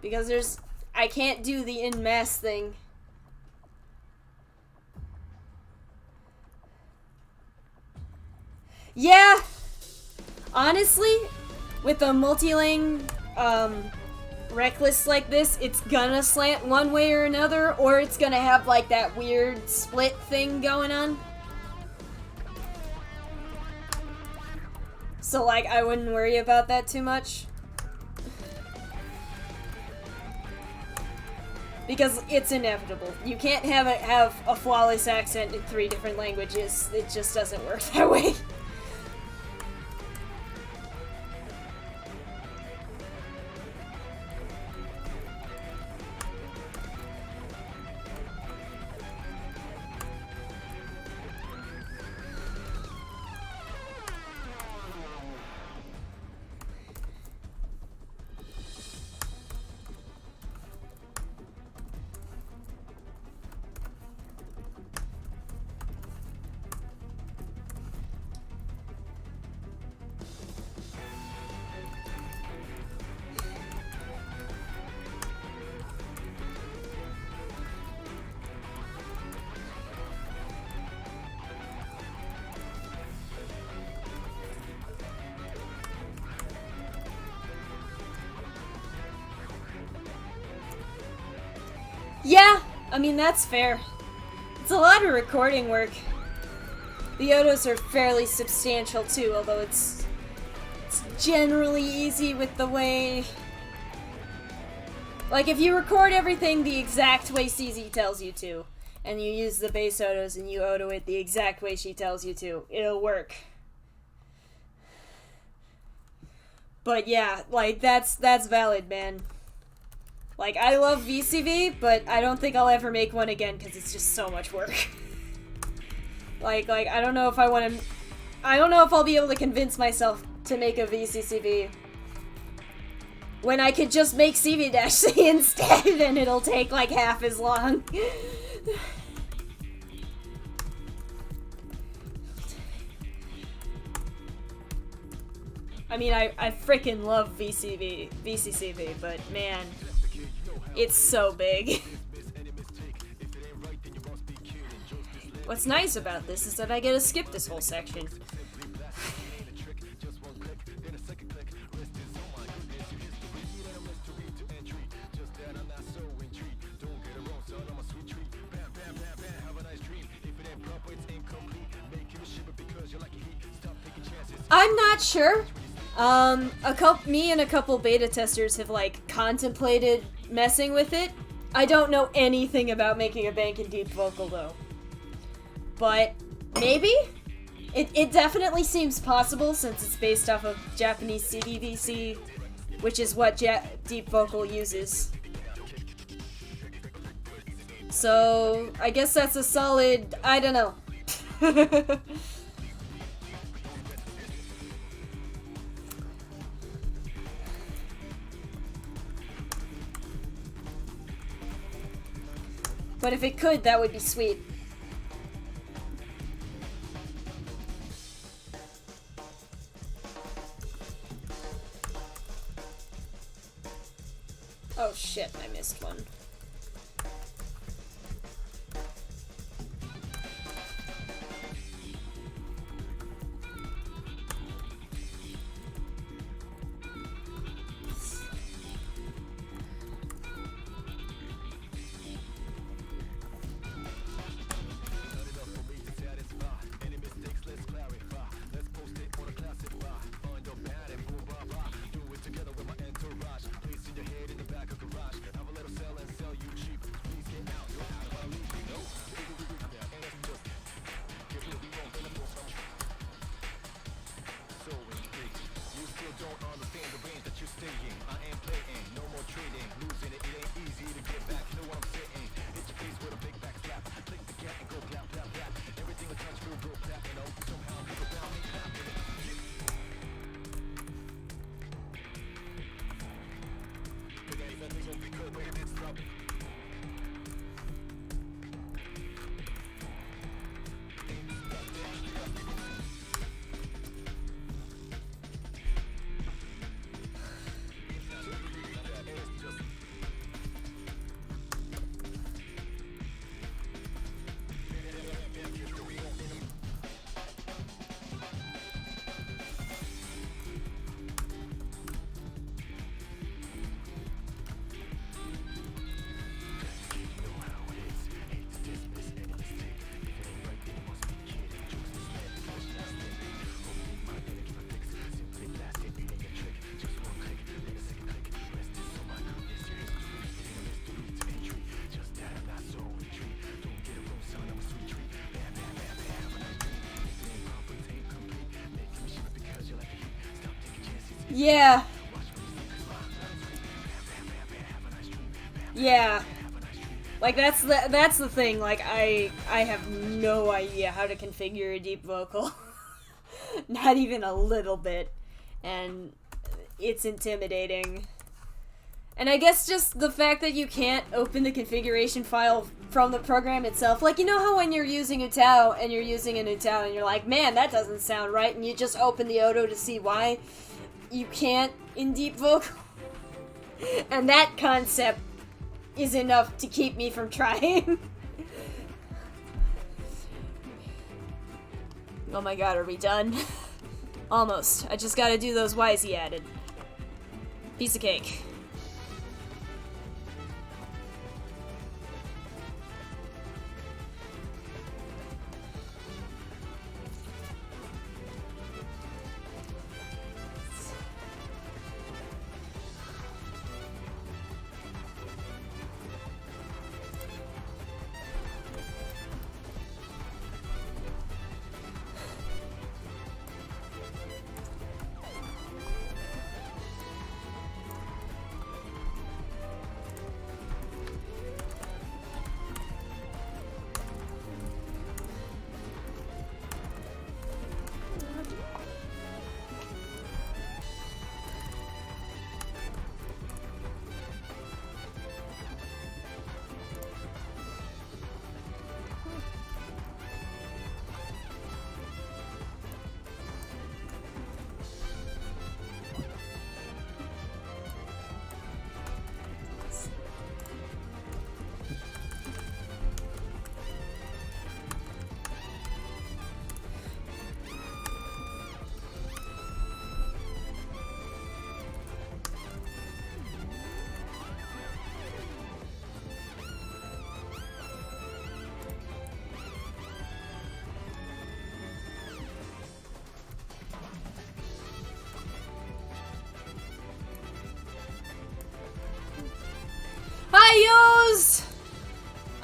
Because I can't do the in mass thing. Yeah! Honestly, with a multi-lane, reckless like this, it's gonna slant one way or another, or it's gonna have like that weird split thing going on. So like, I wouldn't worry about that too much. Because it's inevitable. You can't have a flawless accent in 3 different languages. It just doesn't work that way. Yeah, I mean, that's fair. It's a lot of recording work. The Otos are fairly substantial too, although it's generally easy with the way... Like, if you record everything the exact way CZ tells you to, and you use the base Otos and you Oto it the exact way she tells you to, it'll work. But yeah, like, that's valid, man. Like, I love VCV, but I don't think I'll ever make one again because it's just so much work. like, I don't know if I want to... I don't know if I'll be able to convince myself to make a VCCV when I could just make CV-C instead and it'll take like half as long. I mean, I freaking love VCCV, but man, it's so big. What's nice about this is that I get to skip this whole section. I'm not sure. Me and a couple beta testers have like contemplated messing with it. I don't know anything about making a bank in deep vocal though. But maybe? It definitely seems possible since it's based off of Japanese CV-C, which is what deep vocal uses. So, I guess that's a solid, I don't know. But if it could, that would be sweet. Oh shit, I missed one. Yeah. Yeah. Like, that's the thing. Like, I have no idea how to configure a deep vocal. Not even a little bit. And it's intimidating. And I guess just the fact that you can't open the configuration file from the program itself. Like, you know how when you're using Utao and you're using an Utao and you're like, man, that doesn't sound right, and you just open the Oto to see why you can't in deep vocal? And that concept is enough to keep me from trying. Oh my god, are we done? Almost. I just gotta do those Ys he added. Piece of cake.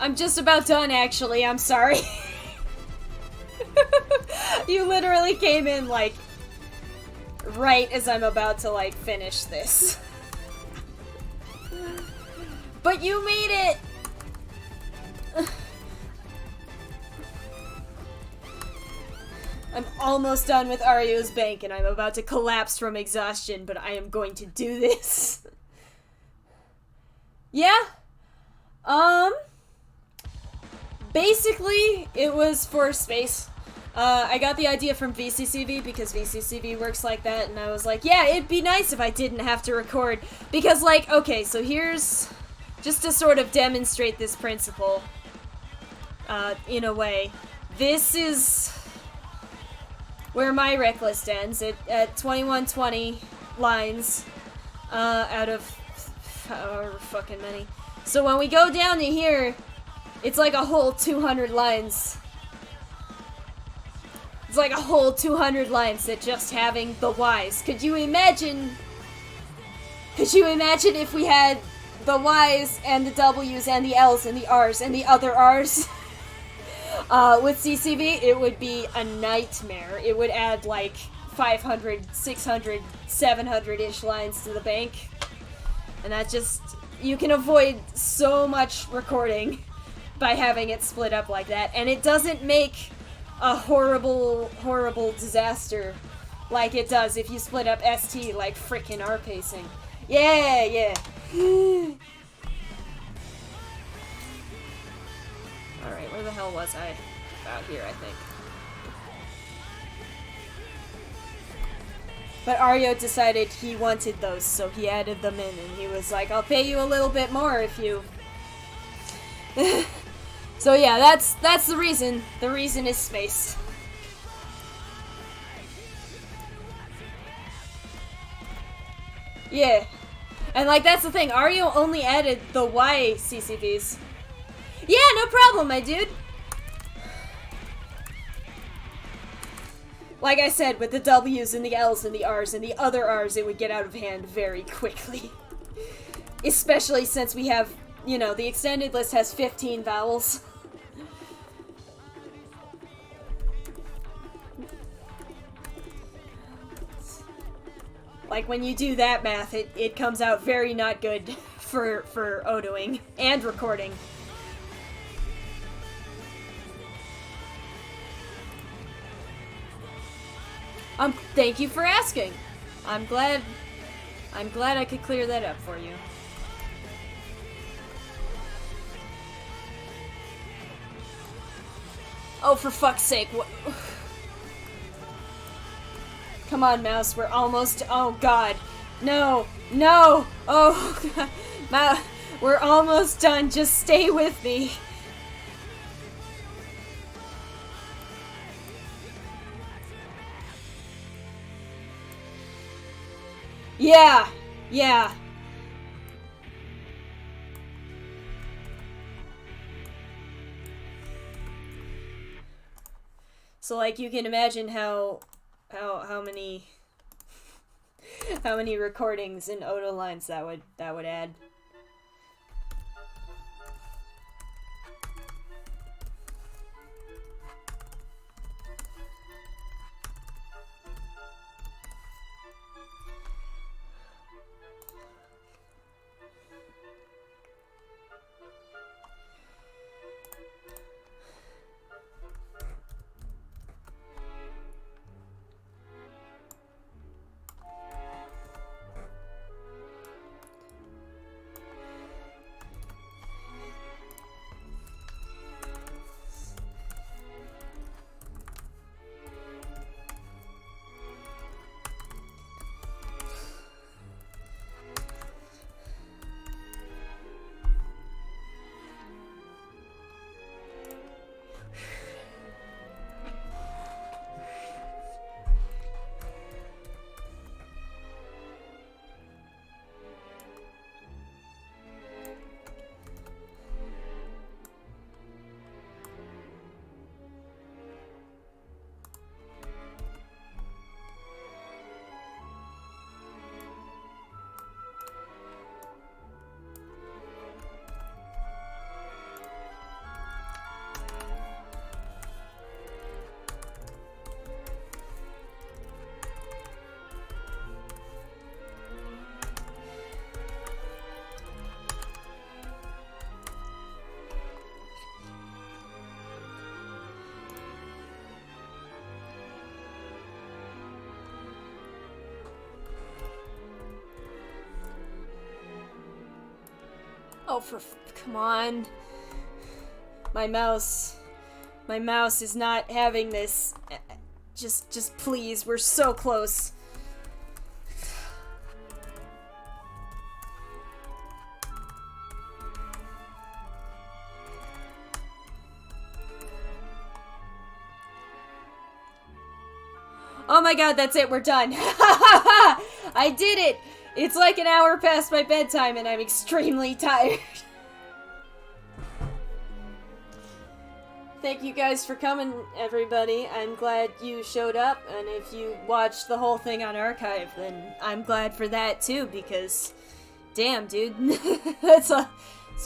I'm just about done, actually. I'm sorry. You literally came in, like, right as I'm about to, like, finish this. But you made it! I'm almost done with Ario's bank, and I'm about to collapse from exhaustion, but I am going to do this. Yeah? Basically, it was for space. I got the idea from VCCV because VCCV works like that, and I was like, yeah, it'd be nice if I didn't have to record. Because, like, okay, so here's... just to sort of demonstrate this principle, in a way. This is where my rec list ends, at 2120 lines, out of however fucking many. So when we go down to here, it's like a whole 200 lines. It's like a whole 200 lines that just having the Ys. Could you imagine if we had the Ys and the Ws and the Ls and the Rs and the other Rs? With CCV, it would be a nightmare. It would add like 500, 600, 700-ish lines to the bank. And that just... you can avoid so much recording by having it split up like that. And it doesn't make a horrible, horrible disaster like it does if you split up ST like frickin' R-pacing. Yeah, yeah. Alright, where the hell was I? About here, I think. But Ario decided he wanted those, so he added them in, and he was like, I'll pay you a little bit more if you... So yeah, that's the reason. The reason is space. Yeah. And like, that's the thing, Ario only added the Y CCVs. Yeah, no problem, my dude. Like I said, with the W's and the L's and the R's and the other R's, it would get out of hand very quickly. Especially since we have, you know, the extended list has 15 vowels. Like, when you do that math, it comes out very not good for Otoing and recording. Thank you for asking. I'm glad I could clear that up for you. Oh, for fuck's sake, what? Come on, mouse, we're almost... oh, God. No, no! Oh, God. We're almost done, just stay with me. Yeah, yeah. So, like, you can imagine how many how many recordings and Oto lines that would add. Oh, come on. My mouse is not having this. Just please, we're so close. Oh my god, that's it, we're done. I did it! It's like an hour past my bedtime and I'm extremely tired. Thank you guys for coming, everybody. I'm glad you showed up, and if you watched the whole thing on archive, then I'm glad for that too, because damn, dude. That's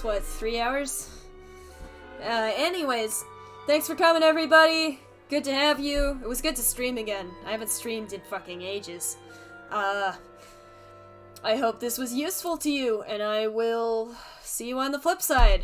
what, 3 hours? Anyways, thanks for coming, everybody. Good to have you. It was good to stream again. I haven't streamed in fucking ages. I hope this was useful to you, and I will see you on the flip side.